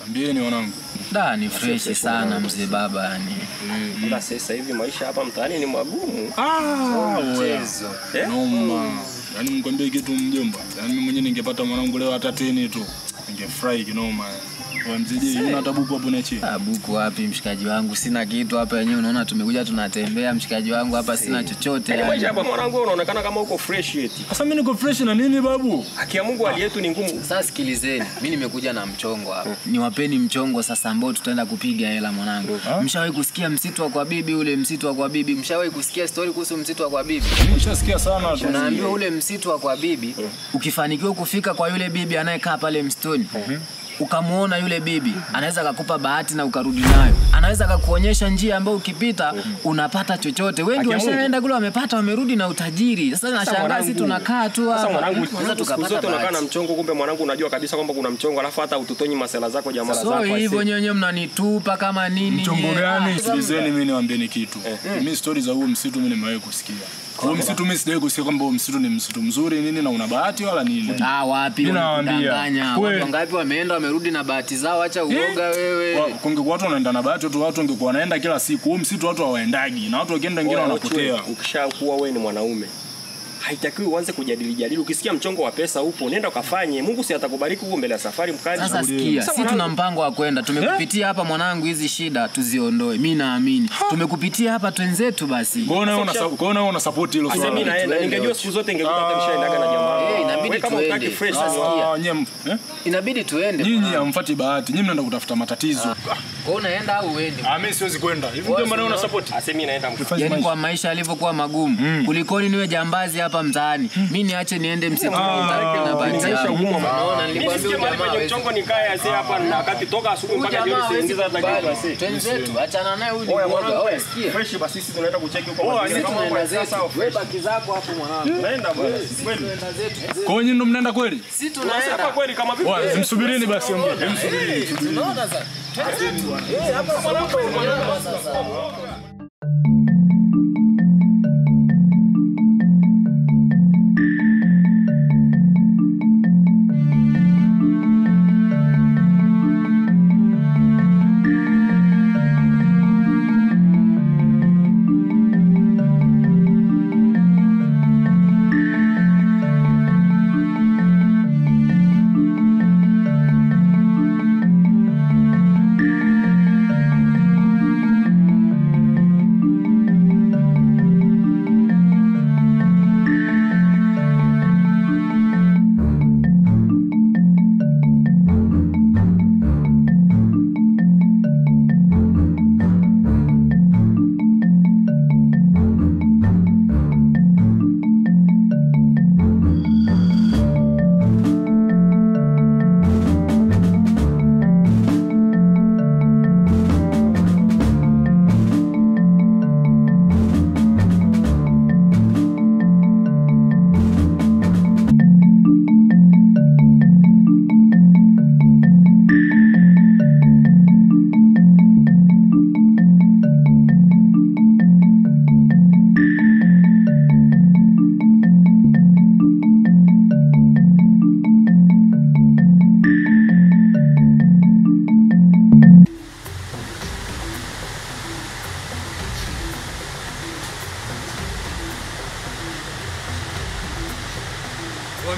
Ambieni wanangu. Da ni fresh sana mzee baba yani. Ila sasa hivi maisha hapa mtaani ni magumu. Mchezo. Noma. Yaani mkwambie kitu mjomba. Yaani mimi mwenyewe ningepata mwanangu leo hata 10 tu. Ningefurahi kinoma. Kwa mzee, una tabuku hapo na chini? Buku wapi mshikaji wangu? Sina kitu hapa wenyewe unaona tumekuja tunatembea mshikaji wangu hapa sina chochote yani. Maisha hapa mwanangu unaonekana kama uko fresh eti. Sasa mimi niko fresh na nini babu? Haki ya Mungu hali yetu ni ngumu. Sasa sikilizeni, mimi nimekuja na mchongo hapa. Niwapeni mchongo sasa ambao tutaenda kupiga hela mwanangu. Mshawahi kusikia msitu wa kwa bibi ule msitu wa kwa bibi? Mshawahi kusikia story kuhusu msitu wa kwa bibi? Nishasikia sana. Tunaambiwa ule msitu wa kwa bibi ukifanikiwa kufika kwa yule bibi anayekaa pale msituni. Ukamuona yule bibi, anaweza kukupa bahati na ukarudi nayo. Anaweza kukuonyesha njia ambayo ukipita unapata chochote. Wengi washaenda kule wamepata wamerudi na utajiri. Sasa nashangaa sisi tunakaa tu hapa. Sasa mwanangu tukapata unakaa na mchongo kumbe mwanangu unajua kabisa kwamba kuna mchongo alafu hata ututonyi masela zako jamaa zako. So hivyo nyenye mnanitupa kama nini? Mchongo gani? Sikilizeni mimi niwaambieni kitu. Mimi stories za huo msitu mimi nimewahi kusikia. Kwa msitu mimi sijawahi kusikia kwamba huo msitu ni msitu mzuri nini na una bahati wala nini. Wapi unadanganya? Watu wangapi wameenda wamerudi na bahati zao, acha uoga wewe. Kungekuwa watu wanaenda na bahati watu wangekuwa wanaenda kila siku. Huo msitu watu hawaendagi na watu wakienda wengine wanapotea. Ukishakuwa wewe ni mwanaume haitakiwi uanze kujadili. Ukisikia mchongo wa pesa upo, nenda ukafanye. Mungu si atakubariki huko mbele ya safari mkali. Sasa sikia, sisi tuna mpango wa kwenda. Tumekupitia hapa mwanangu, hizi shida tuziondoe. Mimi naamini. Tumekupitia hapa twenzetu basi. Mbona una support hilo swala? Mimi naenda. Ningejua siku zote ningekuta hata nishaendaga na jamaa. Inabidi tuende. Fresh inabidi tuende. Nyinyi hamfuati bahati. Nyinyi mnaenda kutafuta matatizo. Kwa unaenda au uende? Mimi siwezi kwenda. Hivi ndio maana una support. Mimi naenda. Yaani kwa maisha yalivyokuwa magumu, kulikoni niwe jambazi hapa mtaani. Mimi niache niende msituni na baadhi. Unaona nilikwambia jamaa mchongo nikae azee hapa na wakati toka asubuhi mpaka jioni siingiza hata kitu basi. Twenzetu achana naye huyu. Oya sikia. Fresh basi sisi tunaenda kucheki huko. Wewe baki zako hapo mwanangu. Naenda bwana. Kweli. Kwa hiyo ndo mnaenda kweli? Sisi tunaenda. Hapa kweli kama vipi? Msubirini basi ongea. Msubirini. Unaona sasa? Hapa mwanangu sasa.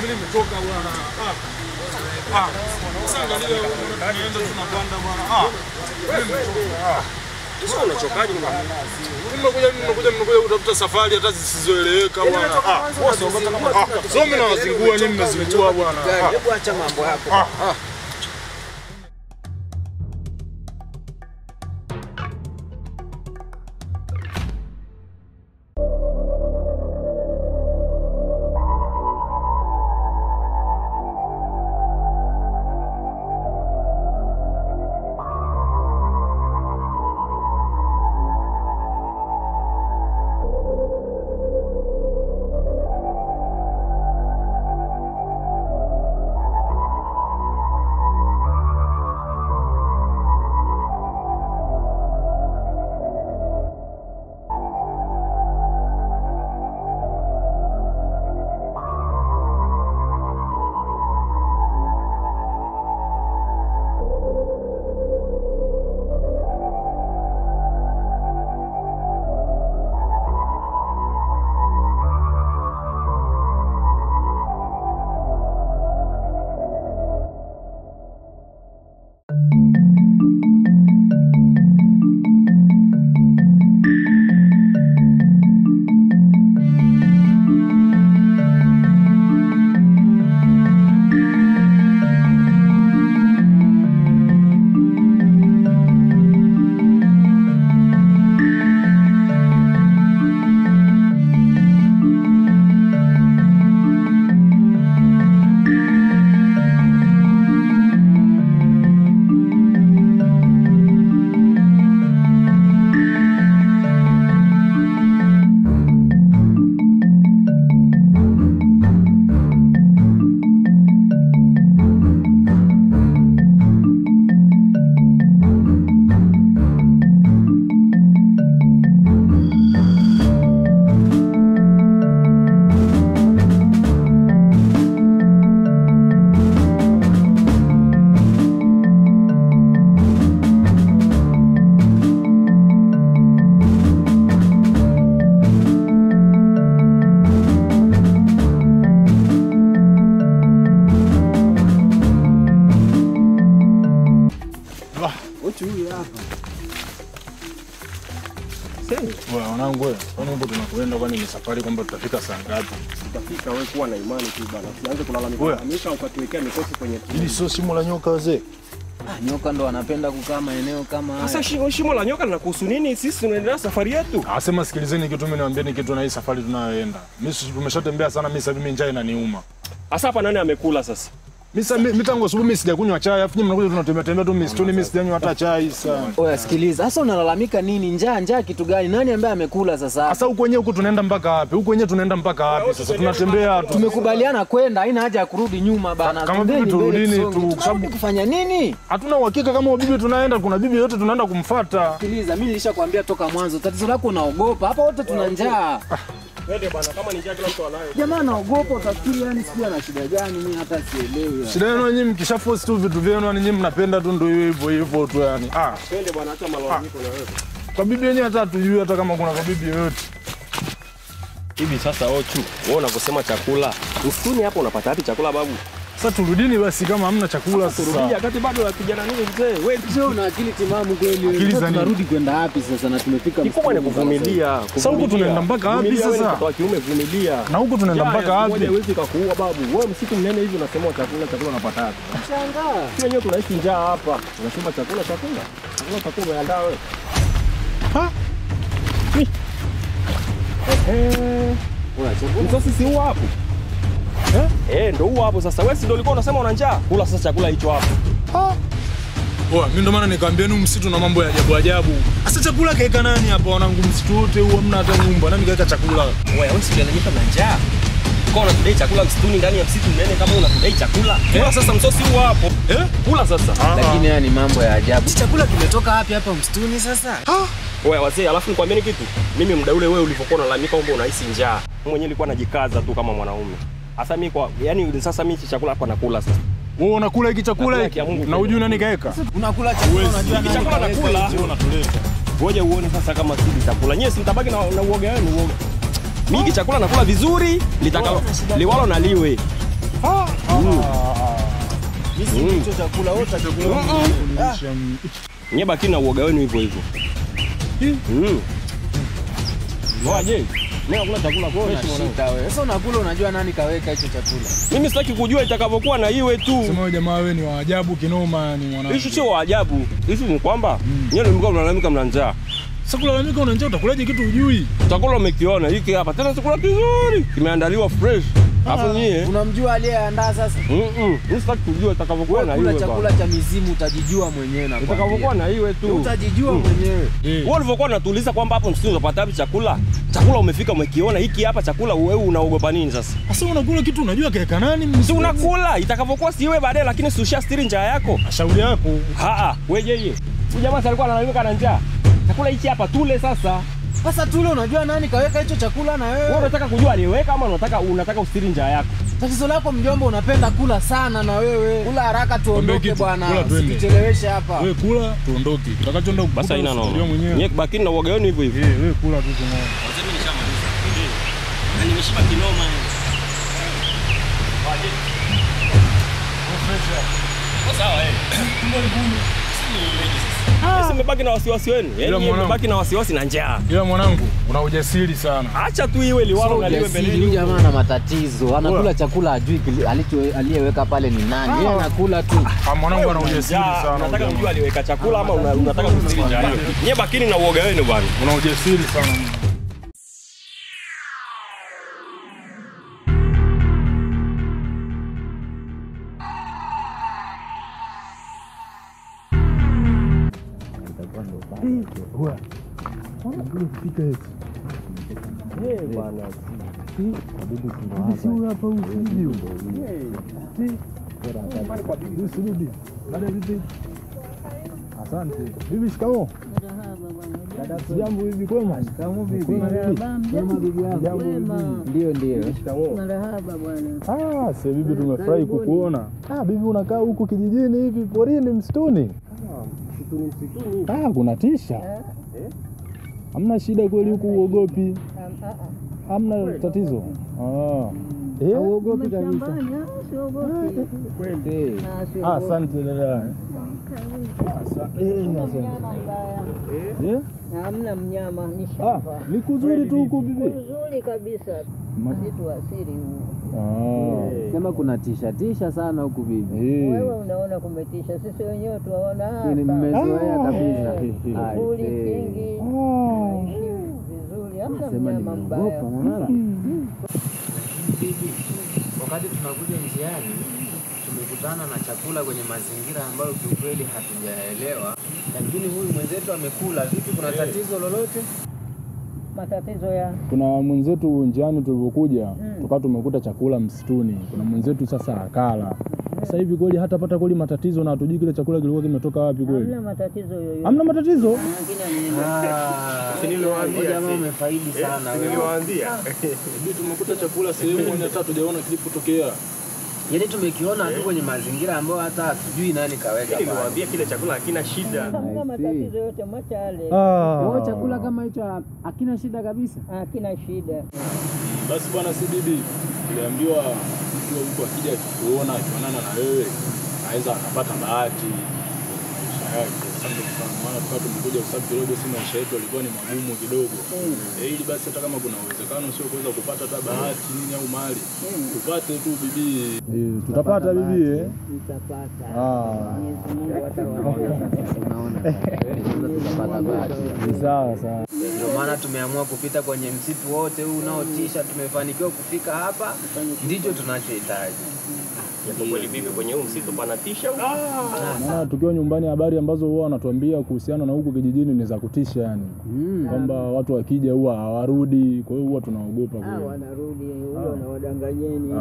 Mimi nimetoka bwana. Sasa ndio tunaenda tunapanda bwana. Sasa unachokaje bwana? Nimekuja kutafuta safari hata zisizoeleweka bwana. Sio mimi nawazingua nyinyi mmezingua bwana. Hebu acha mambo yako. Wewe wanangu wewe, kwani hapo tunakwenda kwani ni safari kwamba tutafika saa ngapi? Tutafika, wewe kuwa na imani tu bana. Usianze kulalamika ukatuwekea mikosi kwenye Hili sio shimo la nyoka wazee. Nyoka ndo wanapenda kukaa maeneo kama haya. Sasa shimo la nyoka linakuhusu nini? Sisi tunaendelea safari yetu. Asema sikilizeni kitu mimi niwaambieni kitu na hii safari tunayoenda. Mimi tumeshatembea sana, mimi sasa mimi njaa inaniuma. Sasa hapa nani amekula sasa? Mimi tangu asubuhi mimi sijakunywa chai, afu nyinyi mnakuja tunatembea tembea tu mistuni, mimi sijanywa hata chai sana. Oya sikiliza, sasa unalalamika nini? Njaa kitu gani? Nani ambaye amekula sasa? Sasa huko wenyewe huko tunaenda mpaka wapi? Huko wenyewe tunaenda mpaka wapi? Sasa tunatembea tu. Tumekubaliana kwenda, haina haja ya kurudi nyuma bana. Kama bibi turudini tu kwa sababu kufanya nini? Hatuna uhakika kama bibi tunaenda, kuna bibi yote tunaenda kumfuata. Sikiliza, mimi nilishakwambia toka mwanzo, tatizo lako unaogopa. Hapa wote tuna njaa. Twende bana, kama ni njaa kila mtu anayo. Jamaa naogopa, utafikiri yani sijui ana shida gani, mimi hata sielewi. Shida yenu nyinyi mkishaforce tu vitu vyenu, yani nyinyi mnapenda tu ndio hivyo tu yani. Twende bana, acha malalamiko na wewe. Kwa bibi yenyewe hata tujui hata kama kuna kwa bibi yoyote. Hivi sasa Ochu, wewe unaposema chakula, msituni hapo unapata wapi chakula babu? Sasa turudini basi kama hamna chakula sasa. Turudi wakati bado ya kijana nini mzee? Wewe Sio una akili timamu kweli. Tunarudi kwenda wapi sasa na tumefika kikubwa ni kuvumilia. Sasa huko tunaenda mpaka wapi sasa? Kwa kiume vumilia. Na huko tunaenda mpaka wapi? Wewe huwezi kukuua babu. Wewe msitu mnene hivi unasema chakula unapata wapi? Shangaa. Sio wenyewe tunaishi njaa hapa. Unasema chakula. Chakula umeandaa wewe. Msosi si huo hapo? Ndio huo hapo sasa. Wewe si ndio ulikuwa unasema una njaa? Kula sasa chakula hicho hapo. Oa, mimi ndo maana nikamwambia ni msitu na mambo ya ajabu ajabu. Sasa chakula kaeka nani hapa wanangu msitu wote huo hamna hata nyumba. Nani kaeka chakula? Wewe si unanipa na njaa. Kwa unatudai chakula msituni ndani ya msitu mnene kama unatudai chakula. Kula sasa msosi huo hapo. Kula sasa. Lakini haya ni mambo ya ajabu. Chakula kimetoka wapi hapa msituni sasa? Wewe wazee, alafu nikwambie kitu. Mimi muda ule wewe ulipokuwa unalalamika kwamba unahisi njaa, mwenyewe nilikuwa najikaza tu kama mwanaume. Sasa mimi sasa mimi chakula hapa nakula sasa. Wewe unakula hiki chakula hiki na hujui nani kaeka? Unakula chakula unajua hiki chakula nakula. Unatuleta. Ngoja uone sasa kama si chakula. Nyewe simtabaki na uoga wenu uoga. Mimi hiki chakula nakula vizuri, litakalo liwalo na liwe. Hicho chakula wote chakula. Nyewe baki na uoga wenu hivyo hivyo. Ngoje. Mimi nakula chakula fresh mwanangu. Sasa unakula unajua nani kaweka hicho chakula? Mimi sitaki kujua itakavyokuwa na iwe tu. Sema wewe jamaa wewe ni wa ajabu kinoma ni mwanangu. Hicho sio wa ajabu. Hicho ni kwamba nyewe mlikuwa mnalalamika mna njaa. Sasa kulalamika una njaa utakulaje kitu hujui? Chakula umekiona hiki hapa. Tena chakula kizuri. Kimeandaliwa fresh. Hapo nyie. Unamjua aliyeandaa sasa? Mimi sitaki kujua itakavyokuwa na iwe. Kula chakula cha mizimu utajijua mwenyewe na itakavyokuwa na iwe tu. Utajijua mwenyewe. Wewe ulivyokuwa unatuuliza kwamba hapo msituni unapata wapi chakula? Chakula umefika umekiona hiki hapa chakula wewe unaogopa nini sasa? Sasa unakula kitu unajua kaeka nani? Si unakula itakavyokuwa si iwe baadaye lakini si ushastiri njaa yako. Shauri yako. Wewe yeye. Huyu jamaa alikuwa analalamika na njaa. Chakula hichi hapa tule sasa. Sasa tule unajua nani kaweka hicho chakula na wewe? Wewe unataka kujua aliweka ama unataka ustiri njaa yako? Tatizo lako mjomba unapenda kula sana na wewe. Kula haraka tuondoke bwana. Usicheleweshe hapa. Wewe kula tuondoke. Tutakachoenda kukuta. Basi haina noma. Nyie bakini na uoga wenu hivyo hivyo. Wewe kula tu tunaona. Sasa mimi nishamaliza. Na nimeshiba kinoma. Sawa Sisi mmebaki na wasiwasi wenu. Yaani mmebaki na wasiwasi na njaa. Ila mwanangu, una ujasiri sana. Acha tu iwe liwalo na liwe mbele. Huyu jamaa ana matatizo. Anakula chakula ajui aliyeweka pale ni nani. Yeye anakula tu. Mwanangu ana ujasiri sana. Unataka mjue aliweka chakula ama unataka kusiri njaa hiyo? Nyie bakini na uoga wenu bwana. Una ujasiri sana. Asante. Bibi shikamoo. Jambo hivi kwema? Shikamoo bibi. Kwema bibi yangu. Jambo bibi. Ndio. Shikamoo. Marahaba bwana. Sasa bibi tumefurahi kukuona. Bibi unakaa huko kijijini hivi porini msituni? Msituni. Kuna tisha. Hamna shida kweli huku uogopi? Hamna tatizo. Uogopi kabisa. Kweli. Asante dada. Hamna mnyama ni shamba. Ni kuzuri tu huku bibi. Kuzuri kabisa. Msitu wa asili huu. Sema kuna tisha sana huku bibi. Wewe unaona kumetisha, sisi wenyewe tuwaona hapa. Ni mmezoea kabisa. Kuli kingi. Vizuri, hamna mnyama mbaya. Wakati tunakuja njiani tumekutana na chakula kwenye mazingira ambayo kiukweli hatujaelewa, lakini huyu mwenzetu amekula. Vipi, kuna tatizo lolote? Matatizo ya kuna mwenzetu njiani tulipokuja tukawa tumekuta chakula msituni. Kuna mwenzetu sasa akala. Sasa hivi kweli hatapata kweli matatizo na hatujui kile chakula kilikuwa kimetoka wapi kweli? Hamna matatizo yoyote. Hamna matatizo? Niliwaambia jamaa umefaidi sana wewe. Niliwaambia. Bibi tumekuta chakula sehemu hata hatujaona kilipotokea. Yaani tumekiona tu kwenye mazingira ambayo hata hatujui nani kaweka pale. Niliwaambia kile chakula hakina shida. Hamna matatizo yote, machale. Kwa chakula kama hicho hakina shida kabisa. Hakina shida. Basi bwana, si bibi tuliambiwa mtu huko akija kuona akionana na wewe aweza akapata bahati maisha yake. Asante sana, maana tukawa tumekuja kwa sababu kidogo si maisha yetu yalikuwa ni magumu kidogo. Ili basi hata kama kuna uwezekano sio kuweza kupata hata bahati nini au mali, tupate tu bibi. Tutapata bibi Tutapata. Mwenyezi Mungu atawabariki. Unaona? Tutapata bahati. Sawa. Ndio maana tumeamua kupita kwenye msitu wote huu unaotisha. Tumefanikiwa kufika hapa, ndicho tunachohitaji. Yapo kweli bibi, kwenye huu msitu panatisha huko. Maana tukiwa nyumbani habari ambazo huwa wanatuambia kuhusiana na huku kijijini ni za kutisha yani. Kwamba watu wakija huwa hawarudi, kwa hiyo huwa tunaogopa kweli. Wanarudi, huyo na wadanganyeni.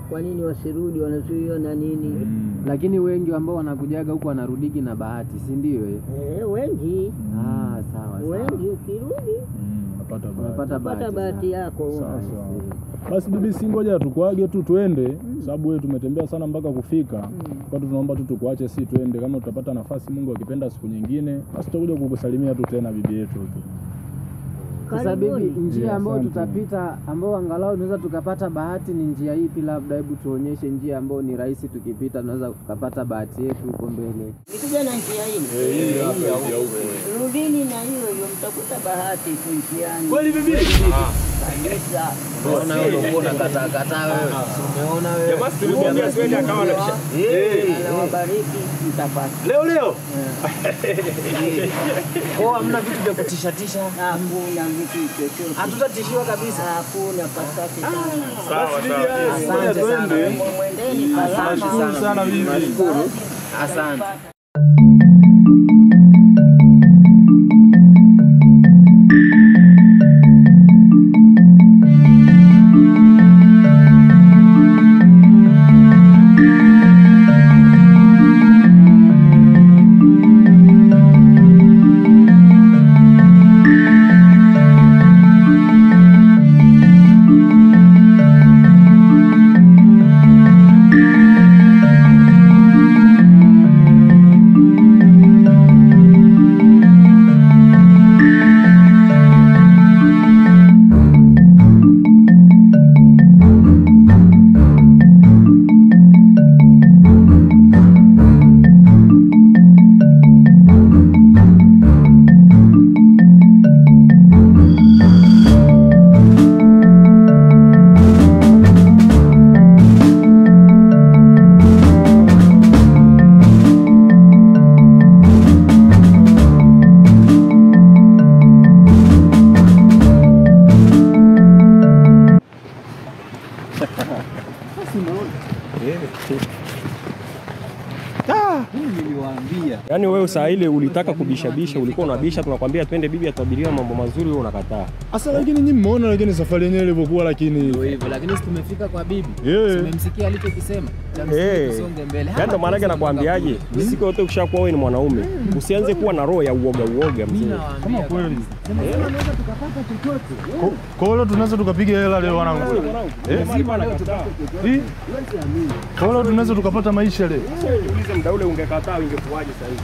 Kwa nini wasirudi? Wanazuiona nini? Lakini wengi ambao wanakujaga huku wanarudiki na bahati, si ndio? Wengi. Sawa. Wengi ukirudi unapata bahati yako. Basi bibi, si ngoja tukuage tu tuende, sababu wewe tumetembea sana mpaka kufika. Kwa hiyo tunaomba tu tukuache si tuende, kama tutapata nafasi Mungu akipenda siku nyingine, basi tutakuja kukusalimia tu tena bibi yetu huko. Sasa bibi, njia ambayo tutapita ambao angalau tunaweza tukapata bahati ni njia ipi? Labda hebu tuonyeshe njia ambayo ni rahisi, tukipita tunaweza tukapata bahati yetu huko mbele. Nikuja na njia hii. Hii hapa ya huko. Rudini na hiyo mtakuta bahati njiani. Kweli bibi? Kabisa. Unaona wewe unaona kata wewe. Umeona wewe? Jamaa tulimwambia twende akawa na Anawabariki mtapata. Leo. Kwa hamna vitu vya kutisha. Hakuna vitu chochote. Hatutatishiwa kabisa. Hakuna pasaki sana. Sawa. Asante sana. Mwendeni salama. Asante sana bibi. Asante. niliwaambia. Yaani wewe saa ile ulitaka kubishabisha, ulikuwa unabisha, tunakwambia twende bibi atutabiria mambo mazuri, wewe unakataa. Asa lakini nyinyi mmeona lakini safari yenyewe ilivyokuwa lakini Ndio hivyo, lakini tumefika kwa bibi. Tumemsikia alichokisema. Tusonge mbele. Yaani ndo maana yake nakwambiaje? Siku yote ukishakuwa wewe ni mwanaume, usianze kuwa na roho ya uoga mzee. kama kweli. Tunaweza tukapata chochote. Kwa hiyo tunaweza tukapiga hela leo wanangu. Kwa hiyo tunaweza tukapata maisha leo. Ulize muda ule ungekataa ingekuwaje sasa hivi?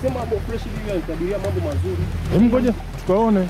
Sema hapo fresh bibi atatabiria mambo mazuri. Hebu ngoja tukaone.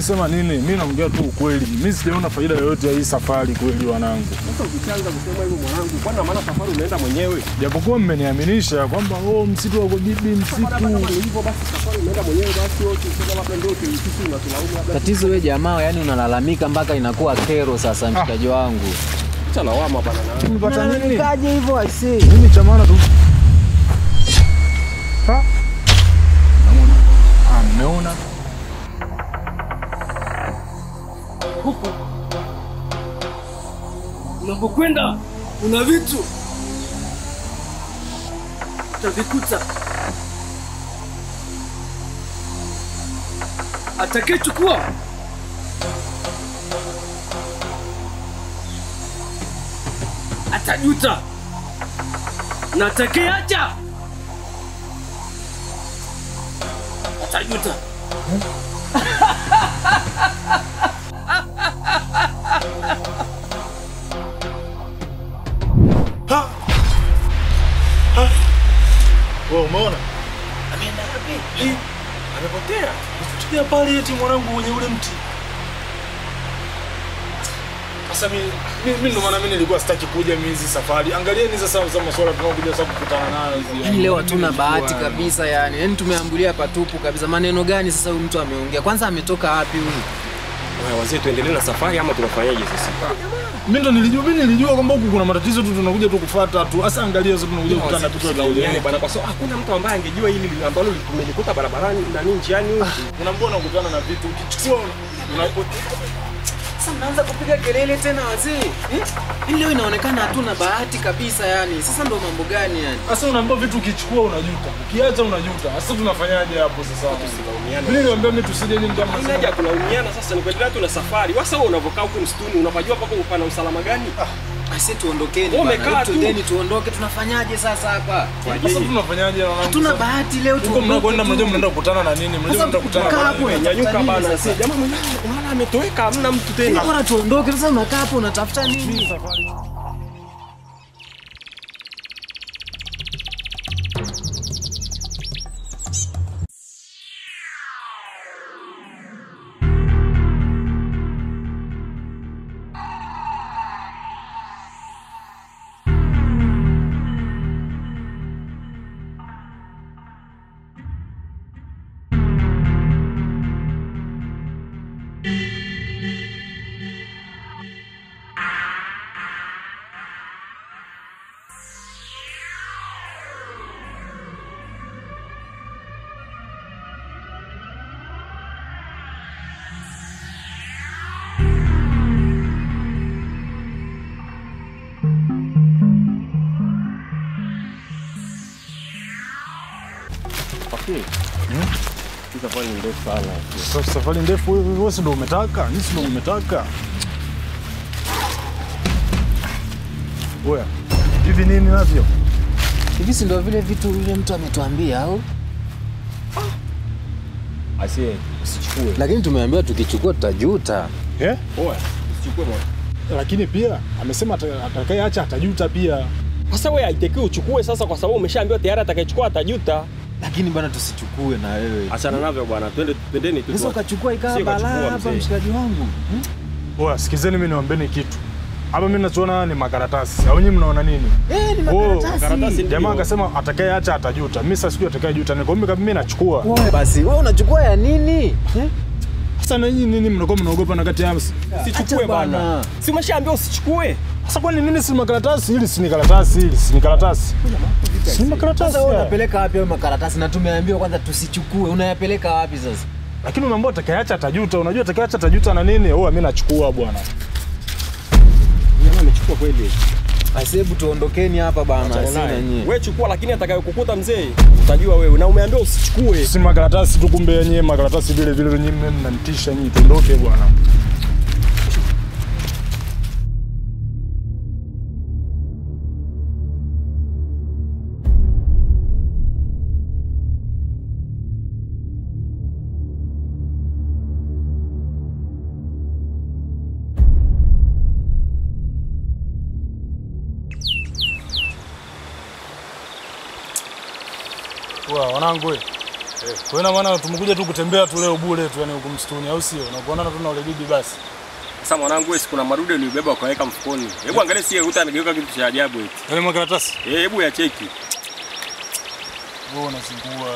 Sema nini? Mimi naongea tu ukweli. Mimi sijaona faida yoyote ya hii safari kweli wanangu. Sasa ukianza kusema hivyo mwanangu, kwani maana safari unaenda mwenyewe? Japokuwa mmeniaminisha kwamba msitu wako bibi msitu. Kama hivyo basi safari unaenda mwenyewe basi wote sasa labda ndio sisi tunatulaumu labda. Tatizo wewe jamaa, yani unalalamika mpaka inakuwa kero sasa mshikaji wangu. Acha lawama bana na. Mpata nini? Kaje hivyo aisee. Mimi cha maana tu. Mmeona? Huko unapokwenda kuna vitu utavikuta. Atakayechukua atajuta, na atakayeacha atajuta. Wewe umeona? Ameenda wapi? Amepotea. Tutia pale eti mwanangu kwenye ule mti. Sasa mimi ndo maana mimi nilikuwa sitaki kuja hizi safari. Angalieni sasa masuala tunaokuja sasa kukutana nayo hizi. Yaani leo hatuna bahati kabisa yani. Yaani tumeambulia patupu kabisa. Maneno gani sasa huyu mtu ameongea? Kwanza ametoka wapi huyu? Wewe wazee tuendelee na safari ama tunafanyaje sasa? Mimi nilijua kwamba huku kuna matatizo tu tunakuja tu kufuata tu. Sasa angalia sasa tunakuja kukutana tu yani bana, kwa sababu hakuna mtu ambaye angejua hili ambalo tumelikuta barabarani na nini njiani huko. Unaambia unakutana na vitu ukichukua Sasa mnaanza kupiga kelele tena wazee. Leo inaonekana hatuna bahati kabisa yani. Sasa ndo mambo gani yani? Sasa unaambia vitu ukichukua unajuta. Ukiacha unajuta. Sasa tunafanyaje hapo sasa? Tusilaumiane. Mimi niwaambia mimi tusije nini kama sasa. Unaja kulaumiana sasa, ni kuendelea tu na safari. Sasa wewe unavokaa huko msituni unapajua pako upana usalama gani? Asi tuondokeni bana. Tuendeni tuondoke, tunafanyaje sasa hapa? Sasa tunafanyaje wanangu? Hatuna bahati leo tu. Huko mnakwenda mnaenda kukutana na nini? Mnaenda kukutana na nini? Nyanyuka bana. Jamaa unaona ametoweka, hamna mtu tena. Bora tuondoke sasa, unakaa hapo unatafuta nini? Safari. Safari ndefu sana. Safari ndefu wewe ndio umetaka? Mimi ndio umetaka. Oya. Hivi nini navyo? Hivi si ndio vile vitu yule mtu ametuambia au? Asiye usichukue. Lakini tumeambiwa tukichukua tutajuta. Eh? Oya, usichukue bwana. Lakini pia amesema atakayeacha atajuta pia. Sasa wewe haitakiwi uchukue sasa kwa sababu umeshaambiwa tayari atakayechukua atajuta. Lakini bwana tusichukue na wewe. Achana navyo bwana. Twendeni tu. Sasa ukachukua ikawa balaa hapa mshikaji wangu. Oya, sikizeni mimi niwaambeni kitu. Hapa mimi nachoona ni makaratasi. Au nyinyi mnaona nini? Ni makaratasi. Jamaa akasema atakayeacha atajuta. Mimi sasa sijui atakayejuta. Nikwambia mimi nachukua. Basi wewe unachukua ya nini? Sasa na nyinyi nini mnakuwa mnaogopa na kati yangu? Sichukue bwana. Si umeshaambiwa usichukue. Sasa kwani nini si makaratasi? Hili si karatasi, hili si karatasi. Si makaratasi. Sasa unapeleka wapi hayo makaratasi na tumeambiwa kwanza tusichukue. Unayapeleka wapi sasa? Lakini umeambiwa atakayeacha atajuta. Unajua atakayeacha atajuta na nini? Mimi nachukua bwana. Jamaa amechukua kweli. Basi hebu tuondokeni hapa bwana. Sina nyinyi. Wewe chukua lakini atakayokukuta mzee utajua wewe. Na umeambiwa usichukue. Si makaratasi tu kumbe yenyewe makaratasi vile vile nyinyi mnanitisha nyinyi. Tuondoke bwana. Wanangu wewe. Kwa hiyo maana tumekuja tu kutembea tu leo bure tu yani huko msituni au sio? Na kuonana tu na ule bibi basi. Sasa mwanangu wewe kuna marude ulibeba ukaweka mfukoni. Hebu angalia si Huta amegeuka kitu cha ajabu hiki. Yale makaratasi. Hebu ya cheki. Wewe unazingua.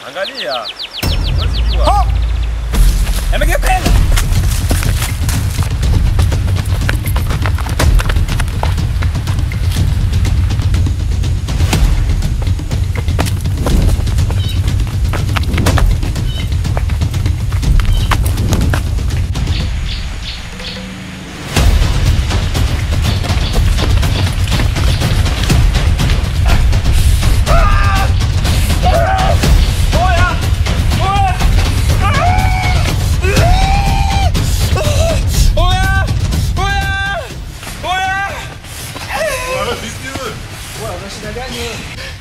Angalia. Unazingua. Amegeuka.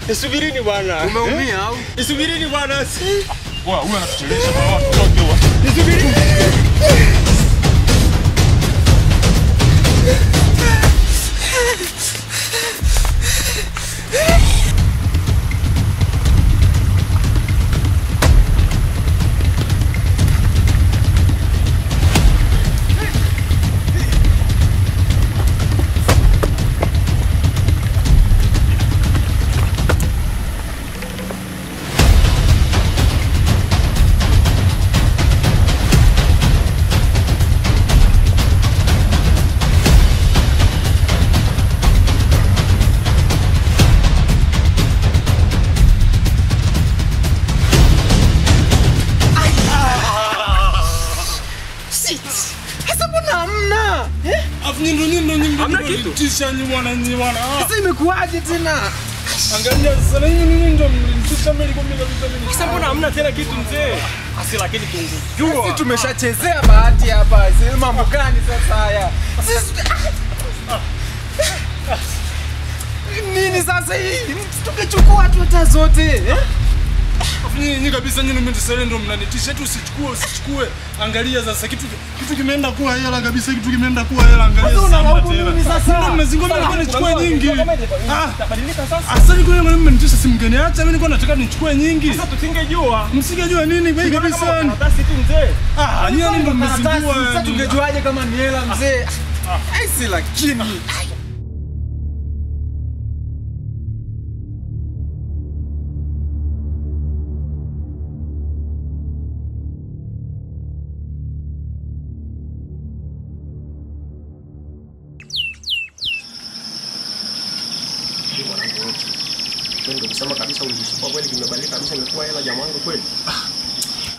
Nisubirini bwana. Umeumia au? Nisubirini bwana. Wewe unatuchelewesha kwa watu wote wa. Nisubirini. Hamna kitu. Tisha ni bwana. Sasa imekuaje tena? Angalia sasa nini ndio mtisha mimi kwa mimi kabisa. Sasa mbona hamna tena kitu mzee? Asi lakini tungejua. Sisi tumeshachezea bahati hapa. Sisi mambo gani sasa haya? Nini sasa hii? Tungechukua tu hata zote. Nyinyi kabisa nyinyi mmetisele ndio mnanitisha tu usichukue. Angalia sasa kitu kimeenda kuwa hela kabisa kitu kimeenda kuwa hela angalia sasa tena. Sasa mmezingoma nilikuwa nichukue nyingi. Tabadilika sasa. Sasa niko yeye mmenitisha simngeniacha mimi nilikuwa nataka nichukue nyingi. Sasa tusingejua. Msingejua nini bei kabisa. Karatasi tu mzee. Nyinyi ndio mmezingua. Sasa tungejuaje kama ni hela mzee? Si lakini Ndio kusema kabisa ulijishukua kweli kimebadilika kabisa imekuwa hela jamaa wangu kweli.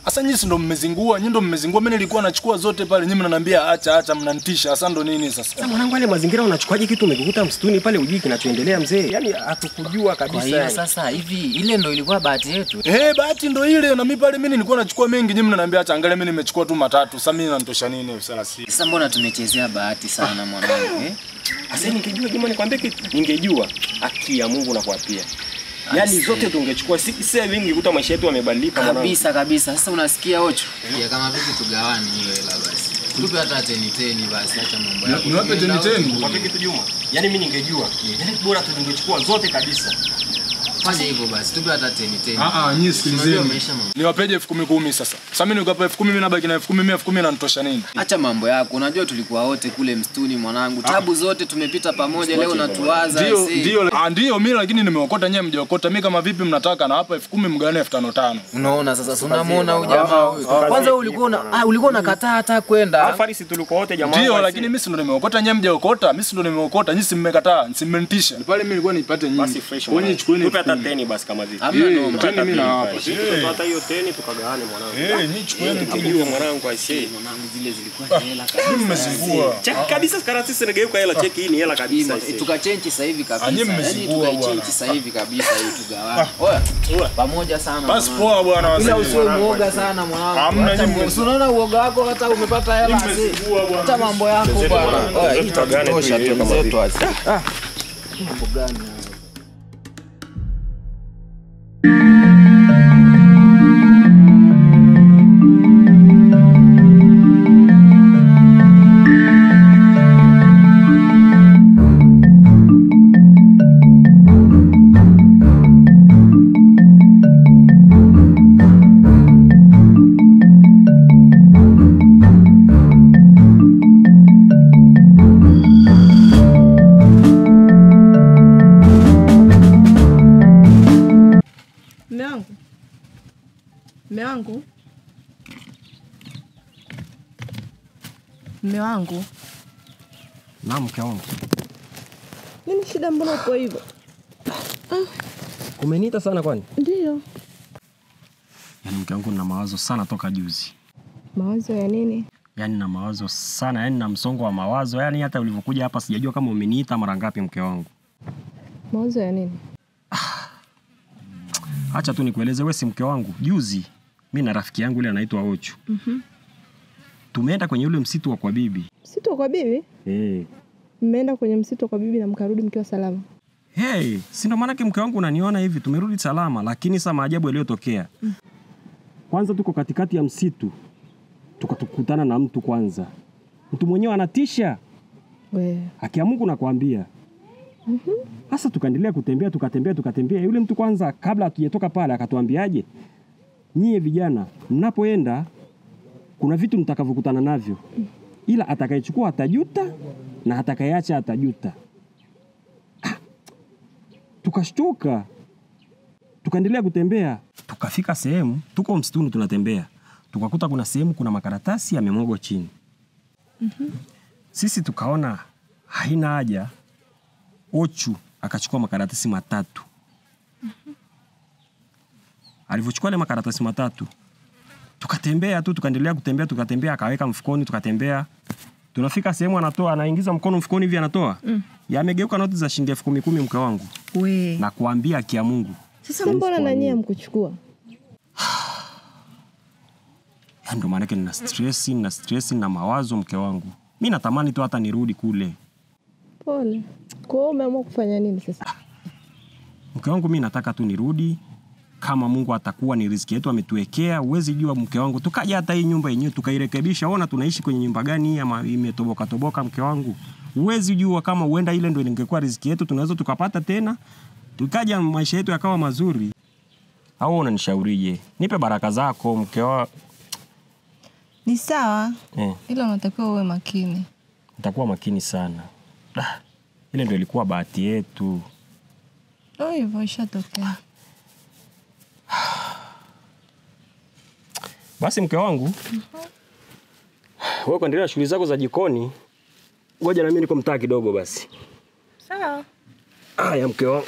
Sasa nyinyi ndio mmezingua, nyinyi ndio mmezingua. Mimi nilikuwa nachukua zote pale, nyinyi mnaniambia acha mnanitisha. Sasa ndo nini sasa? Sasa mwanangu wale mazingira unachukuaje kitu umekikuta msituni pale hujui kinachoendelea mzee? Yaani hatukujua kabisa. Kwa hiyo sasa hivi ile ndo ilikuwa bahati yetu. Bahati ndo ile na mimi pale mimi nilikuwa nachukua mengi, nyinyi mnaniambia acha angalia mimi nimechukua tu matatu. Sasa mimi nanitosha nini 30? Sasa mbona tumechezea bahati sana mwanangu Sasa ningejua jamani nikwambie kitu. Ningejua haki ya Mungu na kuapia. Yaani zote tungechukua sisi wingi kuta maisha yetu yamebadilika mwanangu. Kabisa. Sasa unasikia Ocho? Ya kama vipi tugawane hiyo hela basi. Tupe hata 10 basi, acha mambo yako. Niwape 10. Kwa kitu Juma. Yaani mimi ningejua. Yaani bora tu ningechukua zote kabisa. Fanya hivyo basi, tupe hata 10. Nyinyi sikilizeni. Niwapeje 10,000 sasa. Sasa mimi nikapa 10,000 mimi nabaki na 10,000, 10,000 inanitosha nini? Acha mambo yako. Unajua tulikuwa wote kule msituni mwanangu. Tabu zote tumepita pamoja, leo natuwaza Ndio mimi lakini nimeokota nyewe mjaokota. Mimi kama vipi mnataka na hapa 10,000 mgane 5,500. Unaona sasa tunamuona huyu jamaa huyu. Kwanza ulikuwa unakataa hata kwenda. Farisi tulikuwa wote jamaa. Ndio lakini mimi si ndo nimeokota nyewe mjaokota. Mimi si ndo nimeokota. Nyinyi si mmekataa, msimenitisha. Pale mimi nilikuwa nipate nyinyi. Wenye chukueni. Tupe hata 10 basi kama vipi. Tena mimi na hapa. Hata hiyo 10 tukagawane mwanangu. Nyinyi chukueni Hiyo mwanangu aisee. Mwanangu zile zilikuwa hela kabisa. mmezingua. Cheki kabisa karatasi inageuka hela, cheki hii ni hela kabisa. Tukachange sasa hivi kabisa. Nyinyi mmezingua bwana. Tukachange sasa hivi kabisa hii tugawane. Oya, pamoja sana. Basi poa bwana Ila wazee. usiwe muoga sana mwanangu. Hamna nyinyi. Unaona uoga wako hata umepata hela asi. Hata mambo yako bwana. Oya, hii tutosha tu zetu asi. Mambo gani? Mume wangu. Na mke wangu. Nini shida, mbona uko hivyo? Umeniita sana kwani? Ndio. Yaani mke wangu nina mawazo sana toka juzi. Mawazo ya nini? Yaani na mawazo sana, yaani na msongo wa mawazo. Yaani hata ulivyokuja hapa sijajua kama umeniita mara ngapi mke wangu. Mawazo ya nini? Acha tu nikueleze, wewe si mke wangu. Juzi mimi na rafiki yangu yule anaitwa Ochu. Tumeenda kwenye ule msitu wa kwa bibi. Msitu wa kwa bibi? Mmeenda kwenye msitu wa kwa bibi na mkarudi mkiwa salama? Si ndo maana mke wangu unaniona hivi, tumerudi salama, lakini sasa maajabu yaliyotokea. Kwanza tuko katikati ya msitu. Tukakutana na mtu kwanza. Mtu mwenyewe anatisha. Haki ya Mungu nakwambia. Sasa tukaendelea kutembea, tukatembea. Yule mtu kwanza kabla hatujatoka pale akatuambiaje? Nyie vijana, mnapoenda kuna vitu mtakavyokutana navyo. Ila atakayechukua atajuta na atakayeacha atajuta. Tukashtuka. Tukaendelea kutembea. Tukafika sehemu, tuko msituni tunatembea. Tukakuta kuna sehemu kuna makaratasi yamemwagwa chini. Sisi tukaona haina haja. Ochu akachukua makaratasi 3. Alivyochukua ile makaratasi 3, tukatembea tu, tukaendelea kutembea, akaweka mfukoni, tukatembea. Tunafika sehemu anaingiza mkono mfukoni hivi anatoa. Yamegeuka noti za shilingi 10,000 mke wangu. Na kuambia haki ya Mungu. Sasa mbona na nyie mkuchukua? Ndio maana nina stress na mawazo mke wangu. Mimi natamani tu hata nirudi kule. Pole. Kwa hiyo umeamua kufanya nini sasa? Mke wangu mimi nataka tu nirudi. Kama Mungu atakuwa ni riziki yetu ametuwekea, uwezi jua mke wangu. Tukaja hata hii nyumba yenyewe tukairekebisha. Ona tunaishi kwenye nyumba gani ama imetoboka mke wangu. Uwezi jua kama huenda ile ndio ingekuwa riziki yetu, tunaweza tukapata tena. Tukaja maisha yetu yakawa mazuri. Au unanishaurije? Nipe baraka zako mke wangu. Ni sawa. Ila unatakiwa uwe makini. Nitakuwa makini sana. Ile ndio ilikuwa bahati yetu. Hivyo ishatokea. Basi mke wangu. Wewe kuendelea shughuli zako za jikoni. Ngoja na mimi niko mtaa kidogo basi. Sawa. Haya mke wangu.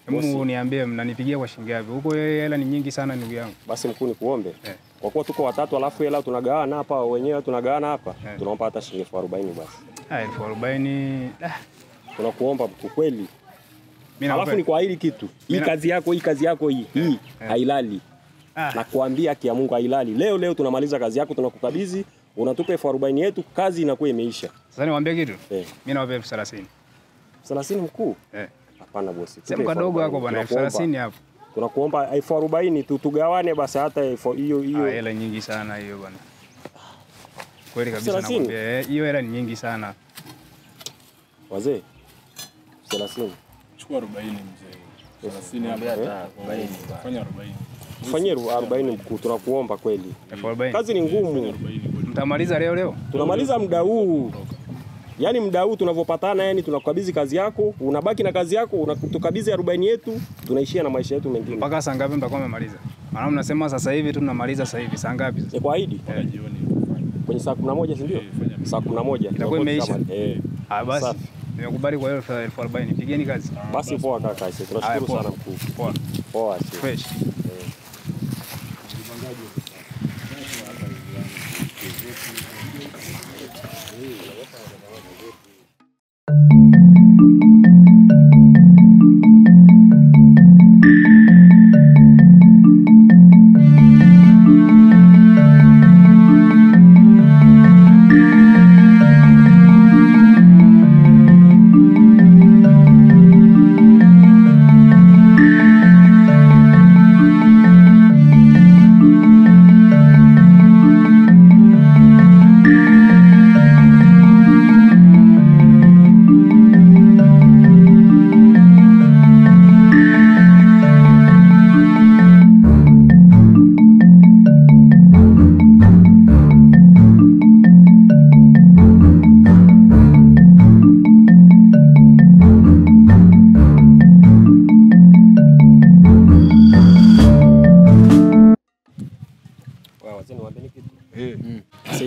Hebu niambie mnanipigia kwa shilingi ngapi? Huko hela ni nyingi sana ndugu yangu. Basi mkuu nikuombe. Kwa kuwa tuko watatu alafu hela tunagawana hapa wenyewe tunagawana hapa. Tunaomba hata shilingi 40,000 basi. 40,000. Tunakuomba mkuu kweli. Mimi Alafu ni kwa hili kitu. Hii kazi yako hii hailali. Nakwambia kia Mungu hailali. Leo tunamaliza kazi yako, tunakukabidhi, unatupa 40,000 yetu, kazi inakuwa imeisha. Sasa niwaambie kitu? Mimi nawapa 30,000. 30 mkuu? Hapana bosi. Sema kadogo yako bwana, 30 hapo. Tunakuomba 40,000 tugawane basi hata hiyo. Hela nyingi sana hiyo bwana. Kweli kabisa nakwambia, hiyo hela ni nyingi sana. Wazee 30. Chukua 40 mzee. 30 hapa 40. Fanya 40. Fanyie 40 mkuu, tunakuomba kweli. Kazi ni ngumu. Mtamaliza leo? Tunamaliza muda huu. Yaani muda huu tunavyopatana, yani tunakukabidhi kazi yako, unabaki na kazi yako, unatukabidhi 40 yetu, tunaishia na maisha yetu mengine. Mpaka saa ngapi mtakuwa mmemaliza? Maana mnasema sasa hivi tu tunamaliza sasa hivi. Saa ngapi sasa? Kwa Idi? Jioni. Kwenye saa 11 si ndio? Saa 11. Itakuwa imeisha. Basi. Safi. Nimekubali kwa hiyo 40,000. Pigeni kazi. Basi poa kaka, tunashukuru sana mkuu. Poa. Poa. Fresh.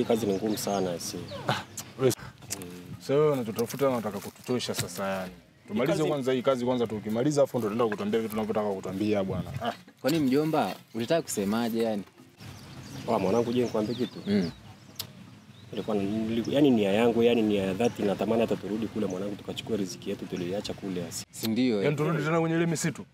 Kazi ni ngumu sana si. Sasa unatutafuta na unataka kutuchosha sasa yani. Tumalize kwanza hii kazi kwanza, tukimaliza afu ndo tunaenda kutuambia vitu tunavyotaka kutuambia bwana. Kwani mjomba, ulitaka kusemaje yani? Mwanangu je, nikwambie kitu? Ilikuwa yani nia yangu, yani nia ya dhati, natamani hata turudi kule mwanangu tukachukua riziki yetu tuliacha kule asi. Si ndio? Yaani turudi tena kwenye ile misitu.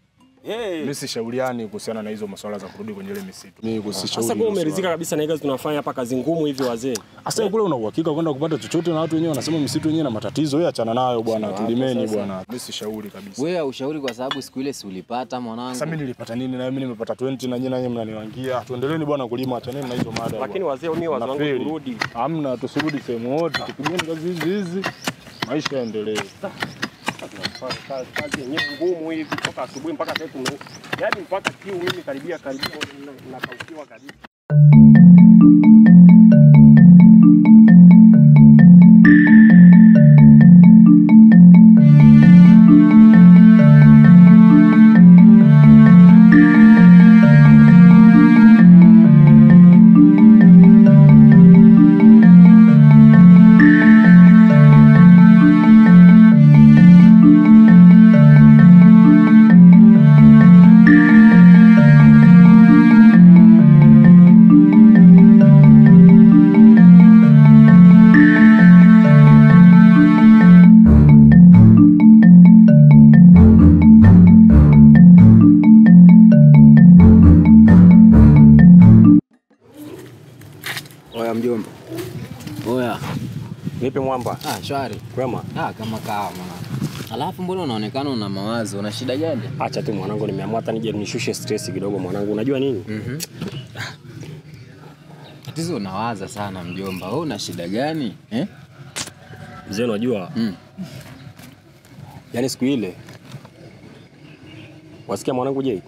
Mimi sishauriani kuhusiana na hizo masuala za kurudi kwenye ile misitu. Mimi kusishauri. Sasa kwa umeridhika kabisa na kazi tunafanya hapa, kazi ngumu hivi wazee. Sasa kule una uhakika kwenda kupata chochote, na watu wenyewe wanasema misitu yenyewe na matatizo, wewe achana nayo bwana, tulimeni bwana. Mimi sishauri kabisa. Wewe ushauri kwa sababu siku ile si ulipata mwanangu. Sasa mimi nilipata nini na mimi nimepata 20 na nyinyi mnaniwangia. Tuendeleeni bwana kulima, achaneni na hizo mada. Lakini wazee mimi wazo wangu turudi. Hamna, tusirudi sehemu wote, tupigeni kazi hizi. Maisha yaendelee. Kazi yenyewe ngumu hivi kutoka asubuhi mpaka sasa yaani mpaka kiu mimi karibia nakaukiwa kabisa. Mjomba. Oya. Vipi mwamba? Shwari. Kwema? Kama kawa mwanangu. Alafu mbona unaonekana una mawazo? Una shida gani? Acha tu mwanangu, nimeamua hata nije nishushe stress kidogo mwanangu. Unajua nini? Tatizo unawaza sana mjomba. Wewe una shida gani? Mzee unajua? Yaani siku ile. Wasikia mwanangu je?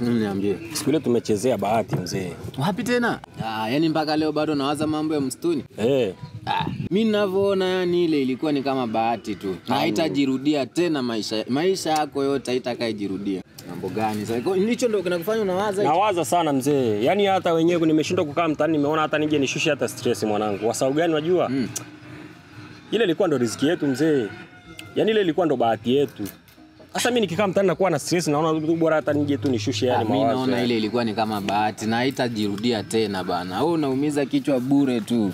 Niambie. Siku ile tumechezea bahati mzee. Wapi tena? Yaani mpaka leo bado nawaza mambo ya msituni? Mimi ninavyoona yani ile ilikuwa ni kama bahati tu. Na haitajirudia tena maisha yako yote haitakayejirudia. Mambo gani? Sasa nicho ndio kinakufanya unawaza hicho? Nawaza sana mzee. Yaani hata wenyewe nimeshindwa kukaa mtaani, nimeona hata nije nishushe hata stress mwanangu. Kwa sababu gani unajua? Ile ilikuwa ndo riziki yetu mzee. Yaani ile ilikuwa ndo bahati yetu. Sasa mimi nikikaa mtaani nakuwa na stress, naona bora hata nije tu nishushe yani mawazo. Mimi naona ile ilikuwa ni kama bahati na haitajirudia tena bana. Wewe unaumiza kichwa bure tu.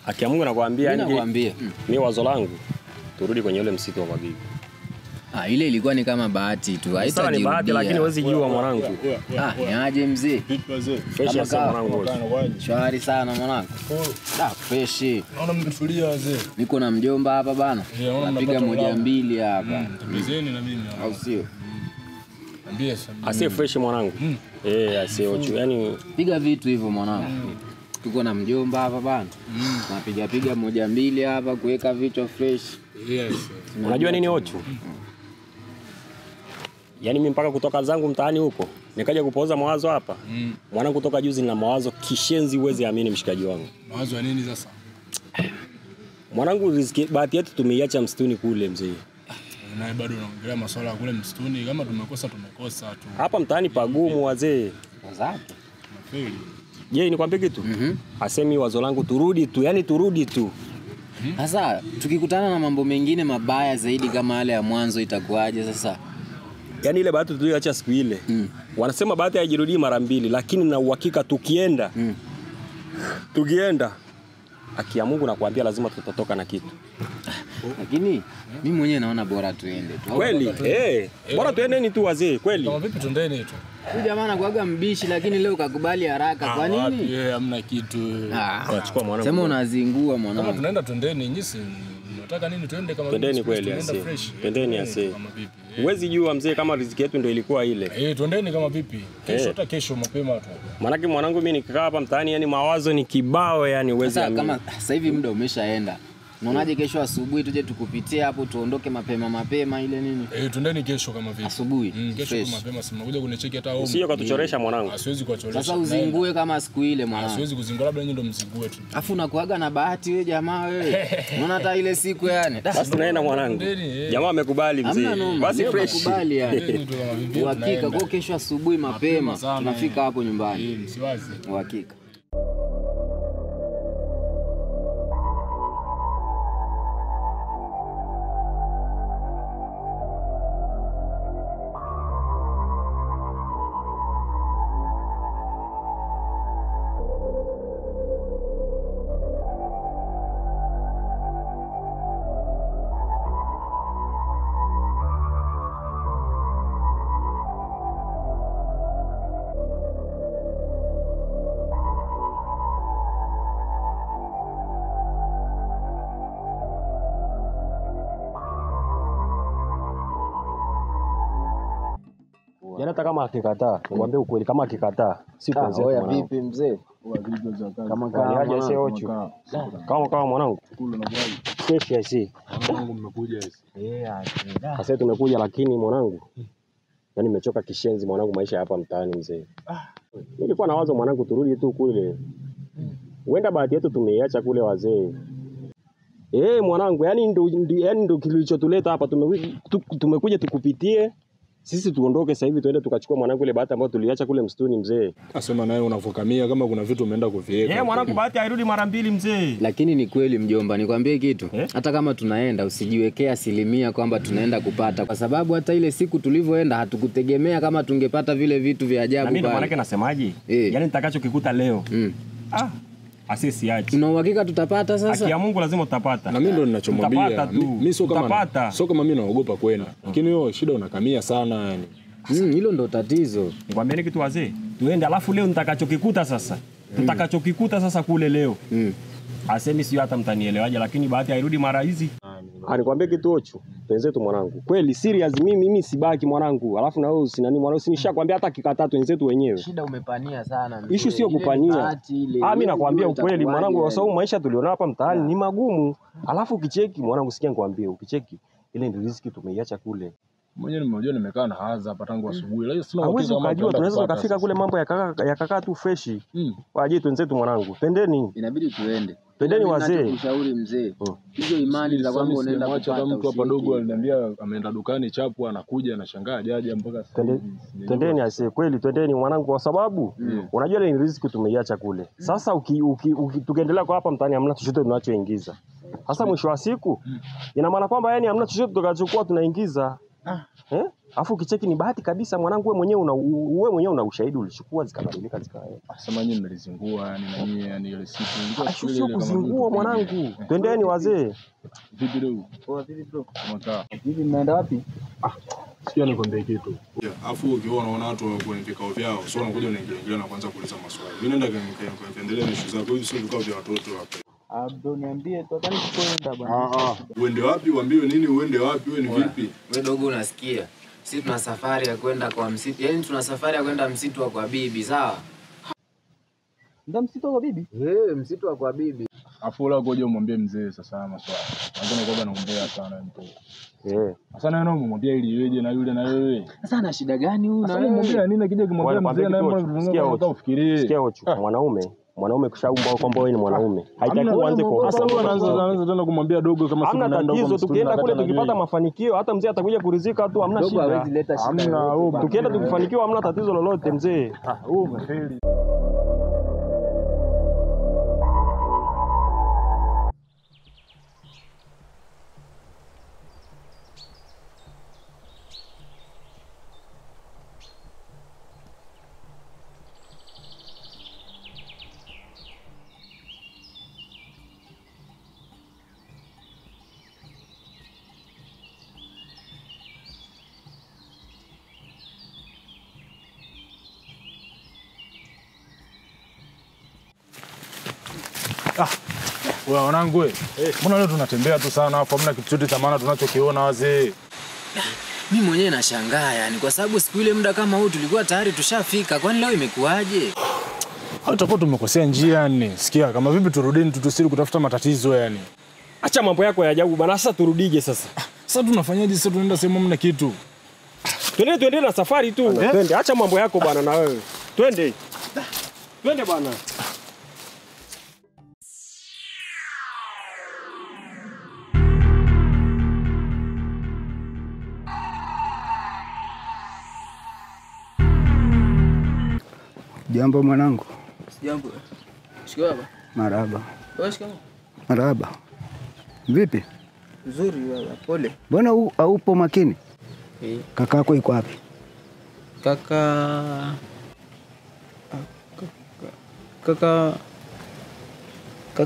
Akia Mungu nakwambia nakwambia. Mimi wazo langu turudi kwenye ule msitu wa bibi. Ile ilikuwa ni kama bahati tu. Sasa ni bahati lakini huwezi jua mwanangu. Niaje mzee? Fresh sana mwanangu. Shwari sana mwanangu. Fresh. Naona mmetulia wazee. Niko na mjomba hapa bana. Napiga 1-2 hapa. Mzeni na mimi. Au sio? Ambie sasa. Asiye fresh mwanangu. Asiye ochu. Yaani piga vitu hivyo mwanangu. Tuko na mjomba hapa bana. Napiga 1-2 hapa kuweka vitu fresh. Yes. Unajua nini ochu? Yaani mimi mpaka kutoka zangu mtaani huko nikaja kupoza mawazo hapa. Mwanangu kutoka juzi na mawazo kishenzi, uweze amini mshikaji wangu. Mawazo ya nini sasa? Mwanangu riziki bahati yetu tumeiacha msituni kule mzee. Naye bado unaongelea masuala ya kule msituni, kama tumekosa tu. Hapa mtaani pagumu wazee. Wazaki. Nafeli. Je, nikwambie kitu? Asemi wazo langu turudi tu, yani turudi tu. Sasa tukikutana na mambo mengine mabaya zaidi kama yale ya mwanzo itakuwaje sasa? Yaani ile bahati tuliyoacha siku ile. Wanasema bahati haijirudii mara 2, lakini na uhakika tukienda. Tukienda Akia Mungu nakwambia lazima tutatoka na kitu. Lakini mimi mwenyewe naona bora tuende tu. Kweli? Bora tuendeni tu wazee, kweli. Kama vipi tuendeni tu. Huyu jamaa anakuaga mbishi lakini leo kakubali haraka. Kwa nini? Hamna kitu. Tunachukua mwanangu. Sema unazingua mwanangu. Kama tunaenda tuendeni nyisi. Unataka nini tuende kama twendeni kweli asi. Twendeni asi. Huwezi jua mzee kama riziki yetu ndio ilikuwa ile. Twendeni kama vipi? Kesho hata kesho mapema tu. Manake mwanangu mimi nikikaa hapa mtaani yani mawazo ni kibao yani huwezi amini. Kama sasa hivi muda umeshaenda. Unaonaje kesho asubuhi tuje tukupitie hapo tuondoke mapema ile nini? Twendeni kesho kama vipi? Asubuhi. Kesho mapema si mnakuja kunicheki hata home. Sio kutuchoresha mwanangu. Siwezi kuchoresha. Sasa uzingue kama siku ile mwanangu. Siwezi kuzingua, labda nyinyi ndio mzingue tu. Afu unakuaga na bahati wewe jamaa wewe. Unaona hata ile siku yani. Basi tunaenda mwanangu. Jamaa amekubali mzee. Basi fresh. Amekubali yani. Uhakika kwa kesho asubuhi mapema tunafika hapo nyumbani. Msiwazi. Uhakika. Jana hata kama akikataa, nikwambie ukweli kama akikataa, si kwanza mwanangu. Vipi mzee? Kama aje sio ocho. Kama mwanangu. Kesho asi. Mwanangu mmekuja hizi. Sasa tumekuja lakini mwanangu. Yaani nimechoka kishenzi mwanangu, maisha hapa mtaani mzee. Nilikuwa na wazo mwanangu turudi tu kule. Uenda bahati yetu tumeiacha kule wazee. Mwanangu, yani ndo kilichotuleta hapa, tumekuja tukupitie. Sisi tuondoke sasa hivi tuende tukachukua mwanangu ile bahati ambayo tuliacha kule msituni mzee. Asema naye unavukamia kama kuna vitu umeenda kuviweka. Mwanangu bahati hairudi mara 2 mzee. Lakini ni kweli mjomba, nikwambie kitu. Hata kama tunaenda usijiwekea asilimia kwamba tunaenda kupata, kwa sababu hata ile siku tulivyoenda hatukutegemea kama tungepata vile vitu vya ajabu pale. Na mimi maana nasemaje? Yaani nitakachokikuta leo. Asisi aje. Tuna uhakika tutapata sasa. Akia Mungu lazima tutapata. Na mimi ndo ninachomwambia. Mimi sio kama mimi naogopa kwenda. Lakini wewe shida unakamia sana yani. Hilo ndo tatizo. Nikwambie kitu wazee. Tuende alafu leo nitakachokikuta sasa. Tutakachokikuta sasa kule leo. Asemi sio hata mtanielewaje, lakini bahati hairudi mara hizi. Nikwambie kitu ocho. Wenzetu mwanangu. Kweli serious mimi sibaki mwanangu. Alafu na wewe usinani mwanangu, sinishakwambia hata kikataa tu wenzetu wenyewe. Shida umepania sana. Issue sio kupania. Mimi nakwambia ukweli mwanangu, kwa sababu maisha tuliona hapa mtaani ni magumu. Alafu ukicheki mwanangu, sikia nikwambie, ukicheki ile ndio riziki tumeiacha kule. Mwenyewe nimejua nimekaa na haza hapa tangu asubuhi. Lakini sina uhakika kama tunaweza tukafika kule mambo ya kaka tu fresh. Waje wenzetu mwanangu. Twendeni. Inabidi tuende. Twendeni wazee. Ushauri mzee. Hizo imani za kwamba unaenda kupata mtu hapa dogo aliniambia ameenda dukani chapu anakuja anashangaa jaja mpaka sasa. Twendeni ase kweli, twendeni mwanangu, kwa sababu unajua ile riziki tumeiacha kule. Sasa tukiendelea kwa hapa mtaani hamna chochote tunachoingiza. Sasa mwisho wa siku ina maana kwamba yani hamna chochote tukachukua tunaingiza. Alafu kicheki ni bahati kabisa mwanangu, wewe mwenyewe una ushahidi, ulichukua zikabadilika zikaenda. Sema nyinyi mlizingua yani na nyinyi yani ile siku nilikuwa shule ile kuzingua mwanangu. Twendeni wazee. Vipi leo? Poa vipi bro? Mwakaa. Hivi mnaenda wapi? Sikia nikwambie kitu. Alafu ukiona watu kwenye vikao vyao, sio unakuja unaingia na kuanza kuuliza maswali. Mimi naenda kaendelea na issue zako, hizi sio vikao vya watoto hapa. Bro niambie tu hata kwenda bwana. Uende wapi? Uambiwe nini uende wapi? Wewe ni vipi? Wewe dogo unasikia? Sisi tuna safari ya kwenda kwa msitu. Yaani tuna safari ya kwenda msitu wa kwa bibi, sawa? Ndio msitu wa kwa bibi? Msitu wa kwa bibi. Afu la ngoja umwambie mzee sasa maswali. Anataka kuoga naombea sana mtu. Sasa na neno umwambie ili iweje na yule na wewe. Sasa ana shida gani huyu na wewe? Umwambie nini akija kumwambia mzee na yeye mbona ufikirie? Sikia hochu. Mwanaume kushaumba kwamba wewe ni mwanaume. Haitakiwi uanze kwa. Sasa wewe anaanza tena kumwambia dogo kama siku naenda huko. Tukienda kule tukipata mafanikio, hata mzee atakuja kuridhika tu, hamna shida. Dogo hawezi leta shida. Tukienda tukifanikiwa hamna tatizo lolote mzee. Wewe umefeli. Wewe wanangu wewe. Mbona leo tunatembea tu sana hapo hamna kitu chochote cha maana tunachokiona wazee. Mimi mwenyewe nashangaa yani kwa sababu siku ile muda kama huu tulikuwa tayari tushafika. Kwani leo imekuaje? Tutakuwa tumekosea njia yani. Sikia kama vipi turudini tutusiri kutafuta matatizo yani. Acha mambo yako ya ajabu bana, sasa turudije sasa? Sasa tunafanyaje sasa tunaenda sehemu hamna kitu? Twende na safari tu. Twende, acha mambo yako bana na wewe. Twende bana. Jambo mwanangu. Jambo. Shikamoo baba. Marahaba. Wewe shikamoo. Marahaba. Vipi? Nzuri baba, pole. Mbona haupo makini? Kaka yako yuko wapi? Kaka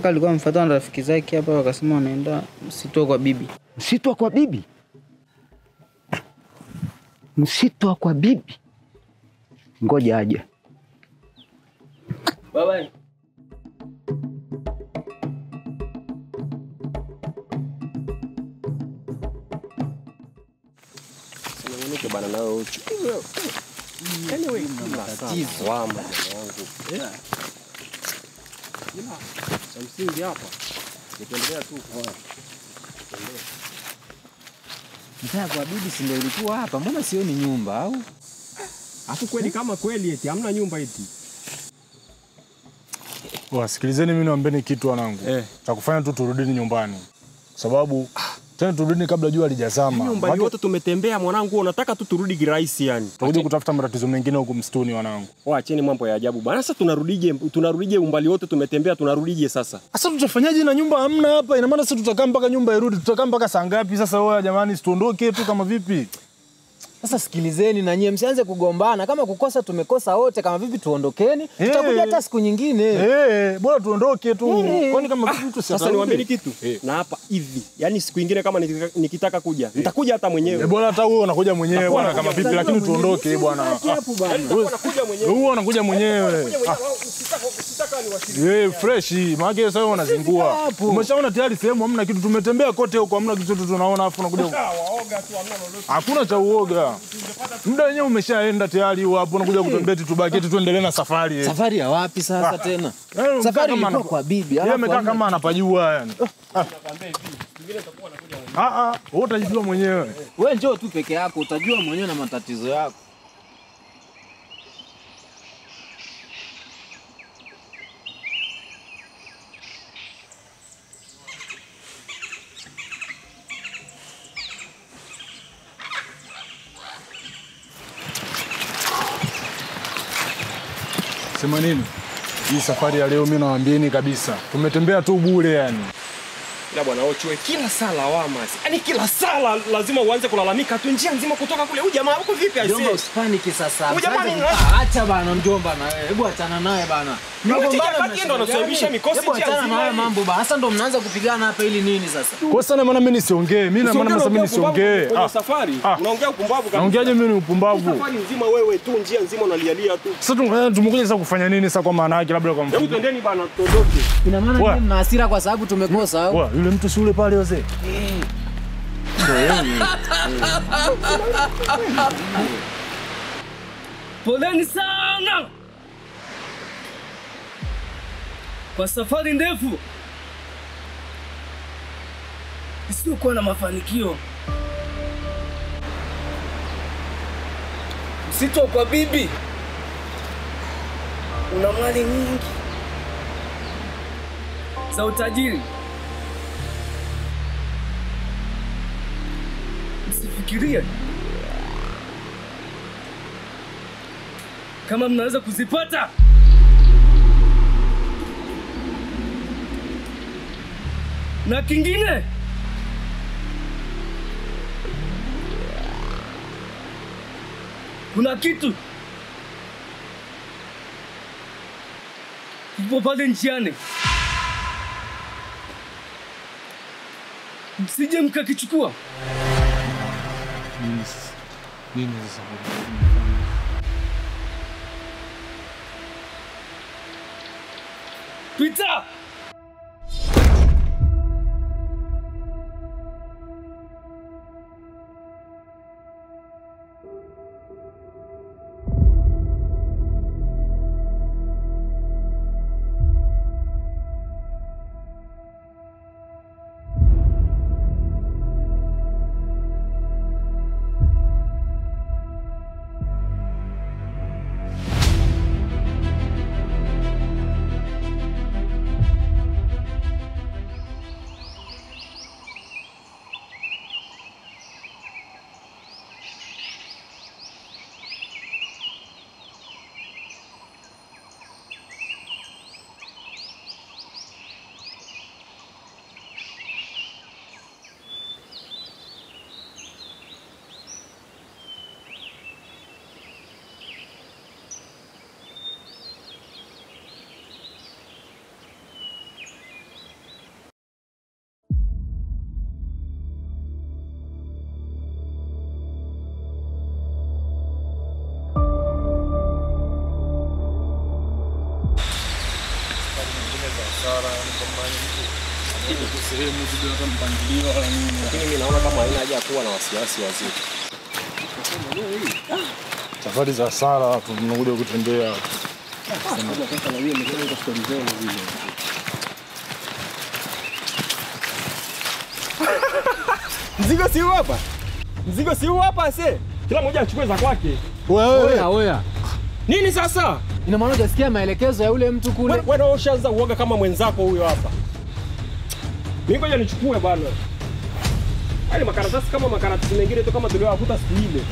alikuwa amfuatana na rafiki zake hapa wakasema wanaenda msitu kwa bibi. Msitu kwa bibi? Msitu kwa bibi? Ngoja aje. Baba. Sasa bana na wewe. Yaani wewe tatizo wama wangu. Sasa msingi hapa. Nikiendelea tu kwa. Mtaa kwa bibi si ndio ilikuwa hapa? Mbona sioni nyumba au? Afu kweli kama kweli eti hamna nyumba eti. Wasikilizeni mimi niwaambeni kitu wanangu. Cha kufanya tu turudini nyumbani. Sababu tena turudini kabla jua halijazama. Nyumba yote tumetembea mwanangu, unataka tu turudi kirahisi yani. Tutakuja kutafuta matatizo mengine huko msituni wanangu. Acheni mambo ya ajabu bana. Sasa tunarudije umbali wote tumetembea, tunarudije sasa? Sasa tutafanyaje na nyumba hamna hapa? Ina maana sasa tutakaa mpaka nyumba irudi, tutakaa mpaka saa ngapi sasa wewe jamani, situondoke tu kama vipi? Sasa sikilizeni na nyie msianze kugombana. Kama kukosa tumekosa wote, kama vipi tuondokeni. Tutakuja hata siku nyingine. Bora tuondoke tu. Kwani kama vipi tu sasa niwaambie kitu. Na hapa hivi. Yaani siku nyingine kama nikitaka kuja, nitakuja hata mwenyewe. Bora hata wewe unakuja mwenyewe bwana kama vipi, lakini tuondoke bwana. Wewe unakuja mwenyewe. Fresh, maana sasa wewe unazingua. Umeshaona tayari sehemu hamna kitu, tumetembea kote huko hamna kitu tunaona, afu unakuja. Waoga tu hamna lolote. Hakuna cha uoga. Muda wenyewe umeshaenda tayari hapo, unakuja kutembea tubaki eti tuendelee na safari. Safari ya wapi sasa tena? Safari ilikuwa kwa bibi. Yeye amekaa kama anapajua yani. Wewe utajijua mwenyewe. Wewe njoo tu peke yako, utajua mwenyewe na matatizo yako. Sema nini? Hii safari ya leo mimi nawaambieni kabisa. Tumetembea tu bure yani. Ila bwana Ochwe, kila saa lawama. Yaani kila saa lazima uanze kulalamika tu njia nzima kutoka kule. Huyu jamaa huko vipi aisee? Mjomba usipaniki sasa. Huyu jamaa ni acha bana mjomba na wewe. Hebu achana naye bana. Mnagombana ndo anasababisha mikosi njia nzima. Achana naye mambo bana. Sasa ndo mnaanza kupigana hapa ili nini sasa? Kwa sana maana mimi nisiongee. Mimi na maana mimi nisiongee. Kwenye safari unaongea upumbavu kabisa. Naongeaje mimi ni upumbavu? Safari nzima wewe tu njia nzima unalialia tu. Sasa tumekuja sasa kufanya nini sasa kwa maana yake labda kwa mfano. Hebu twendeni bana tuondoke. Ina maana mimi mna hasira kwa sababu tumekosa au? Wa yule mtu shule pale wazee. Poleni sana kwa safari ndefu isiyokuwa na mafanikio. Msitu kwa bibi una mali nyingi za utajiri. Msifikirie kama mnaweza kuzipata. Na kingine, kuna kitu kipo pale njiani, msije mkakichukua. Nini sasa? Pita! Lakini mimi naona kama haina haja kuwa na wasiwasi wazito. Safari za Sara tunakuja kutembea. Sasa na wewe umepanga stori zenu zile. Mzigo si hapa. Mzigo si hapa ase. Kila mmoja achukue za kwake. Oya. Nini sasa? Ina maana hujasikia maelekezo ya ule mtu kule? Wewe ushaanza uoga kama mwenzako huyo hapa. Mimi ngoja nichukue bwana. Yaani makaratasi kama makaratasi mengine tu kama tuliowakuta siku ile.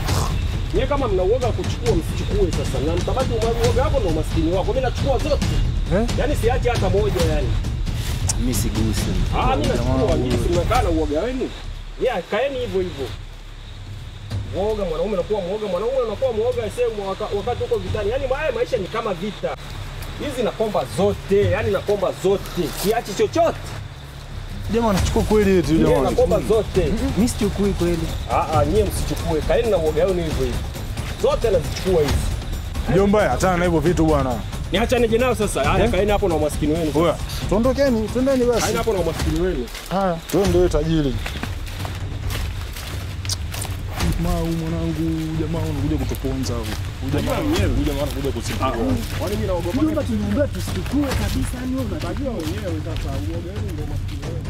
Yeye kama mna uoga kuchukua msichukue sasa. Na mtabaki uoga hapo na umaskini wako. Mimi nachukua zote. Yaani siachi hata moja yani. Mimi sigusi. Mimi nachukua mimi simekaa na uoga wenu. Yeah, kaeni hivyo hivyo. Uoga mwanaume anakuwa muoga, mwanaume anakuwa muoga sema wakati uko vitani. Yaani maisha ni kama vita. Hizi nakomba zote, yani nakomba zote. Siachi chochote. Jamaa anachukua kweli eti jamaa. Nakomba zote. Mimi sichukui kweli. Nyie msichukue. Kaeni na uoga wenu hivyo hivyo. Zote nazichukua hizi. Mjomba, achana na hivyo vitu bwana. Niachaneje nao sasa? Haya, kaeni hapo na umaskini wenu. Oya, tuondokeni, twendeni basi. Kaeni hapo na umaskini wenu. Haya, twende tajiri. Mwanangu, jamaa unakuja kutuponza huko. Jamaa anakuja kusikia. Wani mimi naogopa. Nyumba tunaomba tusikue kabisa, yani wewe unajua wenyewe sasa uoga wenu ndio maskini wenu.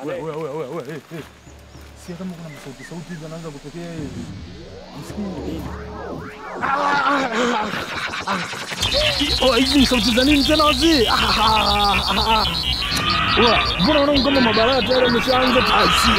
Wewe. Si kama kuna sauti hizo zinaanza kutokea hivi. Hizi sauti za nini tena wazee? Mbona unaona kama mabalaa tayari yameshaanza kazi?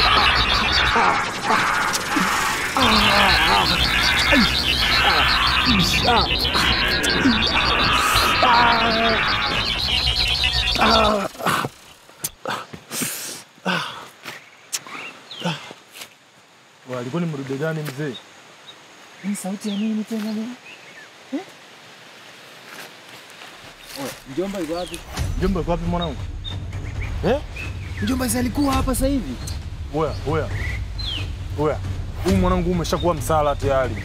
Walikuwa ni mrude gani mzee? Ni sauti ya nini tena bwana? Mjomba yuko wapi? Mjomba yuko wapi mwanangu? Mjomba sasa alikuwa hapa sasa hivi. Oya. Huyu mwanangu umeshakuwa msala tayari.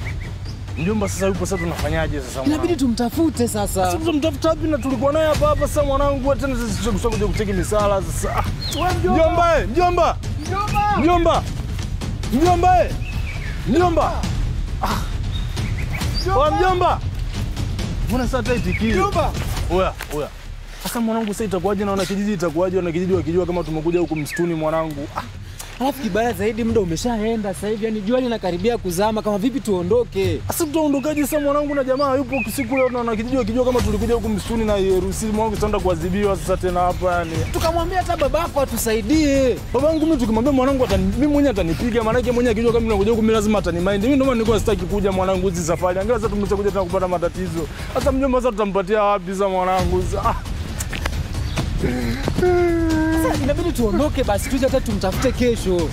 Mjomba sasa yupo, sasa tunafanyaje sasa mwanangu? Inabidi tumtafute sasa. Sasa tumtafuta wapi na tulikuwa naye hapa sasa mwanangu, tena sisi tushakuja kucheki misala sasa. Mjomba. Mjomba. Mbona sasa taitikia? Mjomba. Oya. Sasa mwanangu sasa itakuwaje na wana kijiji itakuwaje? Wana kijiji wakijua kama tumekuja huku msituni mwanangu. Alafu kibaya zaidi muda umeshaenda sasa hivi, yani jua linakaribia kuzama, kama vipi tuondoke? Sasa tutaondokaje sasa mwanangu, na jamaa yupo siku leo na wana kijiji wakijua kama tulikuja huku msituni na Yerusi mwanangu tutaenda kuadhibiwa sasa tena hapa yani. Tukamwambia hata babako atusaidie. Babangu mimi tukimwambia mwanangu mimi mwenyewe atanipiga, maana yake mwenyewe akijua kama tunakuja huku mimi lazima atanimaindi. Mimi ndio maana nilikuwa sitaki kuja mwanangu hizi safari. Angalia sasa tumeshakuja tena kupata matatizo. Sasa mjomba sasa tutampatia wapi sasa mwanangu sasa? Sasa inabidi tuondoke basi, tuje hata tumtafute kesho.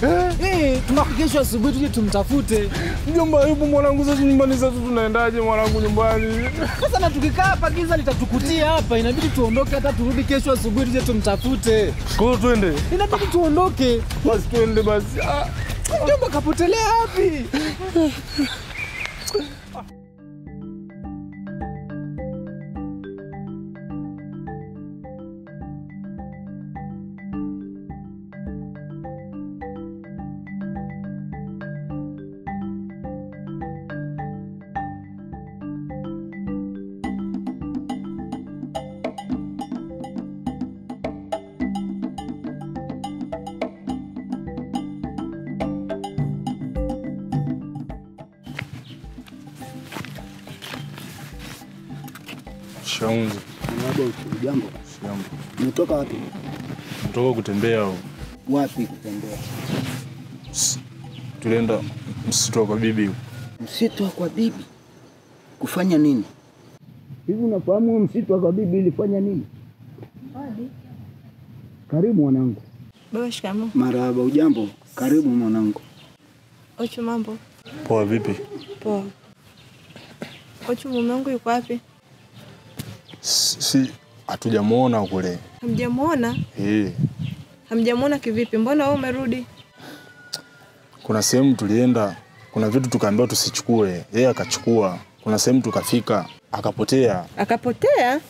Kesho asubuhi tuje tumtafute. Mjomba yupo mwanangu, sasa nyumbani sasa tunaendaje mwanangu nyumbani? Sasa na tukikaa hapa giza litatukutia hapa, inabidi tuondoke hata turudi kesho asubuhi tuje tumtafute. Kwa hiyo twende. Inabidi tuondoke. Basi twende basi. Mjomba kapotelea wapi? Shaunzi. Jambo. Umetoka wapi? Kutoka kutembea. Wapi kutembea? Tulienda msitu kwa bibi. Msitu kwa bibi? Kufanya nini? Hivi unafahamu msitu kwa bibi ilifanya nini? Hadi. Karibu mwanangu. Baba shikamoo. Marahaba, ujambo? Karibu mwanangu. Ochu mambo. Poa vipi? Poa. Ochu mume wangu yuko wapi? Si hatujamuona kule. Hamjamuona? Hamjamuona kivipi? Mbona wewe umerudi? Kuna sehemu tulienda, kuna vitu tukaambiwa tusichukue, yeye akachukua. Kuna sehemu tukafika, akapotea. Akapotea?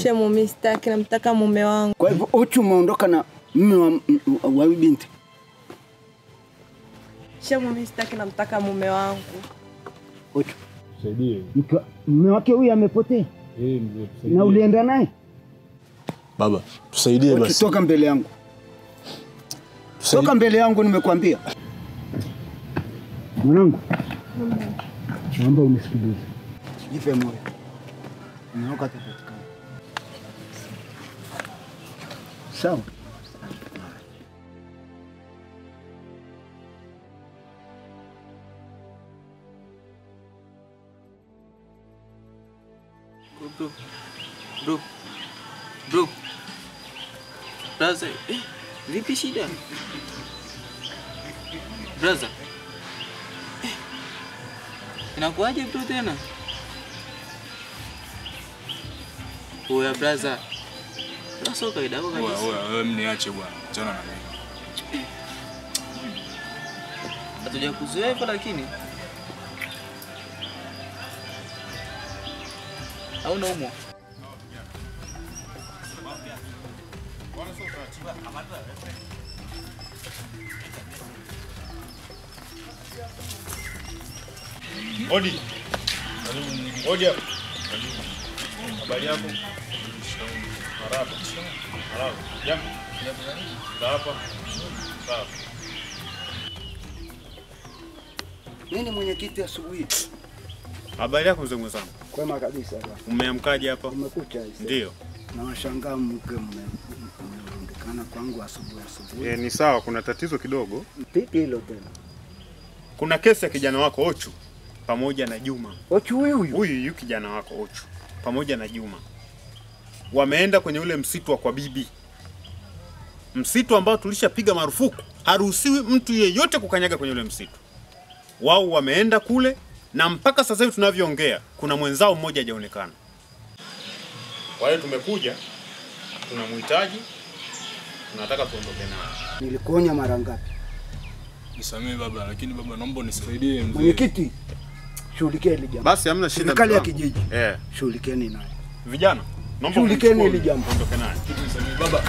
Shemu mimi sitaki, namtaka mume wangu. Kwa hivyo Ochu umeondoka na mume wa binti? Shemu mimi sitaki, namtaka mume wangu. Ochu, saidie. Mume wake huyu amepotea? Mzee, tusaidie. Na ulienda naye? Baba, tusaidie basi. Toka mbele yangu. Toka mbele yangu nimekwambia. Mwanangu. Naomba unisikilize. Jipe moyo. Naoka atapatikana. Sawa. Bro. Brother, vipi shida? Brother. Inakuaje bro tena? Oya brother. Sasa kaida yako kabisa. Wewe mniache bwana. Achana na mimi. Hatuja kuzoea hivyo lakini. Au naumwa? Odi. Odi. Habari yako? Haraka. Jambo. Hapa. Sawa. Nini mwenyekiti asubuhi? Habari yako mzee mwenzangu? Kwema kabisa bwana. Umeamkaje hapa? Umekucha hivi. Ndio. Na washangaa mmerundikana kwangu asubuhi. Ni sawa, kuna tatizo kidogo. Pipi hilo tena. Kuna kesi ya kijana wako Ochu pamoja na Juma. Ochu huyu? Huyu kijana wako Ochu pamoja na Juma. Wameenda kwenye ule msitu wa kwa bibi. Msitu ambao tulishapiga marufuku. Haruhusiwi mtu yeyote kukanyaga kwenye ule msitu. Wao wameenda kule na mpaka sasa hivi tunavyoongea kuna mwenzao mmoja hajaonekana. Kwa hiyo tumekuja, tunamhitaji, tunataka tuondoke naye. Nilikuonya mara ngapi? Nisamee baba, lakini baba naomba unisaidie mzee. Mwenyekiti, shughulikia hili jambo. Basi hamna shida. Serikali ya kijiji. Shughulikieni naye. Vijana, naomba shughulikieni hili jambo. Tuondoke naye. Nisamee baba.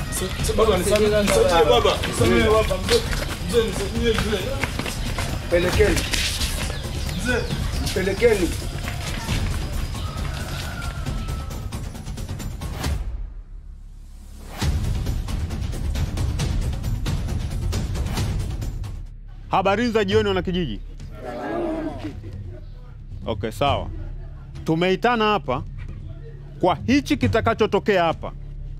Baba nisamee baba. Nisamee baba. Mzee nisaidie mzee. Pelekeni. Mzee, pelekeni. Habari za jioni wana kijiji. Okay, sawa. Tumeitana hapa kwa hichi kitakachotokea hapa.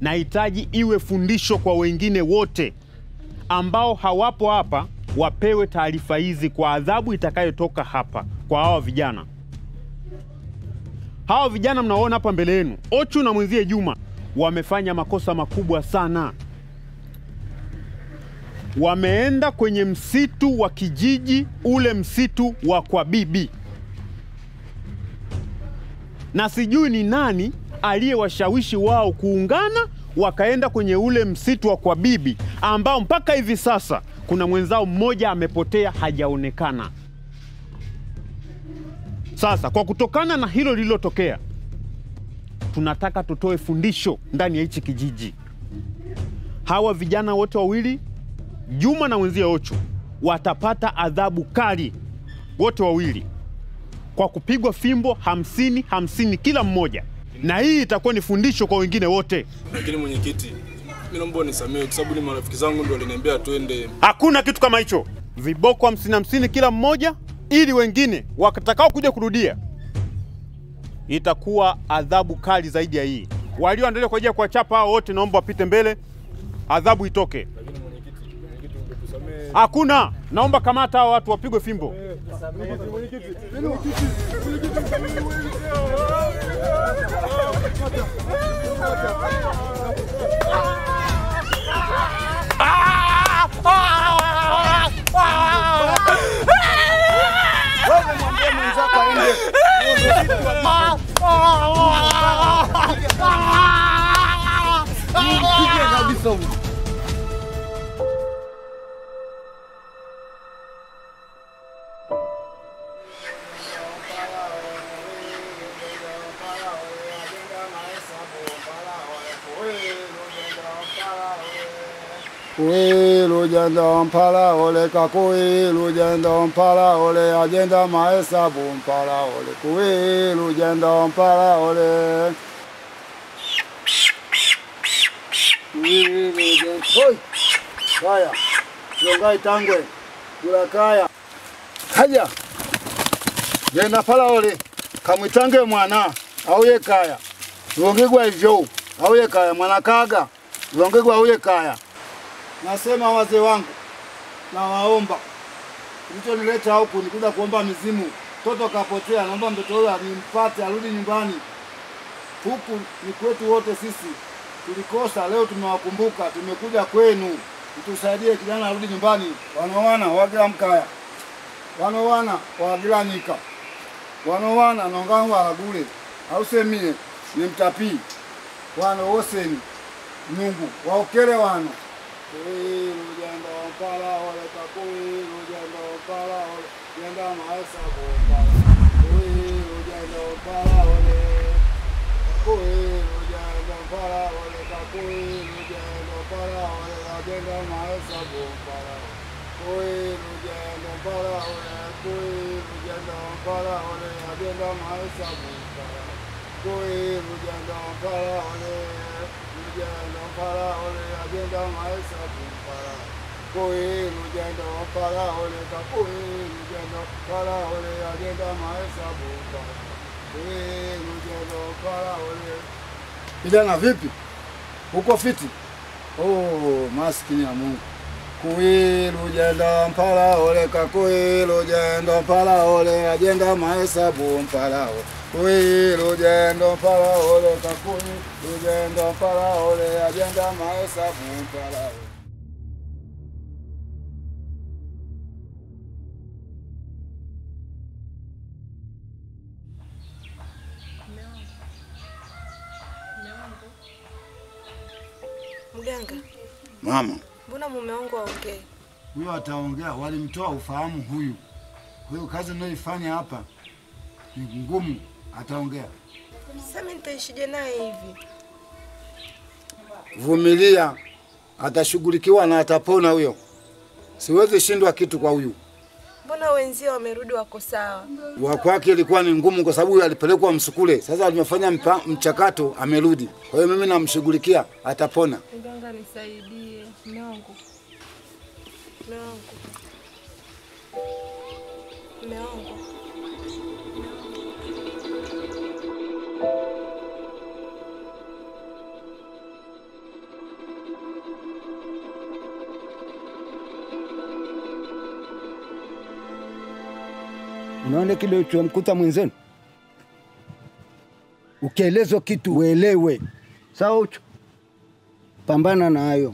Nahitaji iwe fundisho kwa wengine wote ambao hawapo hapa, wapewe taarifa hizi kwa adhabu itakayotoka hapa kwa hawa vijana. Hawa vijana mnaona hapa mbele yenu, Ochu na mwenzie Juma, wamefanya makosa makubwa sana. Wameenda kwenye msitu wa kijiji, ule msitu wa kwa bibi. Na sijui ni nani aliyewashawishi wao kuungana wakaenda kwenye ule msitu wa kwa bibi, ambao mpaka hivi sasa kuna mwenzao mmoja amepotea, hajaonekana. Sasa kwa kutokana na hilo lililotokea, tunataka tutoe fundisho ndani ya hichi kijiji. Hawa vijana wote wawili, Juma na mwenzie Ochu, watapata adhabu kali wote wawili kwa kupigwa fimbo 50 kila mmoja, na hii itakuwa ni fundisho kwa wengine wote. Lakini mwenyekiti, mimi naomba unisamehe kwa sababu ni marafiki zangu ndio waliniambia twende. Hakuna kitu kama hicho. Viboko 50 kila mmoja, ili wengine watakao kuja kurudia itakuwa adhabu kali zaidi ya hii. Walioendelea kwa ajili ya kuwachapa hao wote, naomba wapite mbele, adhabu itoke. Hakuna, naomba kamata hao watu wapigwe fimbo. Wewe mwambie mwenzako aende. Mpige kabisa huyu. Kuilu jenda mpala ole kakuilu jenda mpala ole ajenda mahesabu mpala ole kuilu jenda mpala ole kuilu jenda hoi kaya yongai tangwe kula kaya haja jenda mpala ole kamwitange mwana auye kaya longegwa hivyo auye kaya mwana kaga longegwa auye kaya. Nasema wazee wangu, na waomba kilichonileta huku ni kuja kuomba mizimu. Mtoto kapotea, naomba mtoto huyo nimpate arudi nyumbani. Huku ni kwetu wote sisi. Tulikosa, leo tumewakumbuka, tumekuja kwenu. Mtusaidie kijana arudi nyumbani. Wanowana wagila mkaya. Wanowana wagila nika. Wanowana nongangu alagule. Au semie ni mtapii. Wano woseni Mungu waokere wano. Kuilu jenda mpala ole kakuilu jenda mpala ole jenda mahesabu mpala kuilu jenda mpala ole kuilu jenda mpala ole kakuilu jenda mpala ole jenda mahesabu mpala kuilu jenda mpala ole kuilu jenda mpala ole jenda mahesabu mpala kuilu jenda mpala ole jenda mpala ole ajenda mahesabu mpala kakoi lujendo pala ole kakoi lujendo pala ole agenda mahesabu lujendo pala ole. Kijana vipi? Uko fiti? Oh, maskini ya Mungu. Kui lujendo pala ole kakoi lujendo pala ole agenda mahesabu pala ole. Kui lujendo pala ole kakoi lujendo pala ole agenda mahesabu pala ole. Mganga. Mama, Mbona mume wangu aongee? huyo ataongea, walimtoa ufahamu huyu. Kwa hiyo kazi ninayoifanya hapa ni ngumu, ataongea. Sasa mimi nitaishije naye hivi? Vumilia, atashughulikiwa na atapona huyo. Siwezi shindwa kitu kwa huyu. Mbona wenzio wamerudi wako sawa? Wa kwake ilikuwa ni ngumu kwa sababu alipelekwa Msukule. Sasa alimefanya mchakato, amerudi. Kwa hiyo mimi namshughulikia, atapona. Mganga nisaidie, mume wangu. Mume wangu. Mume wangu. Unaona kile ulichomkuta mwenzenu? Ukielezwa kitu uelewe. Sawa ucho? Pambana na hayo.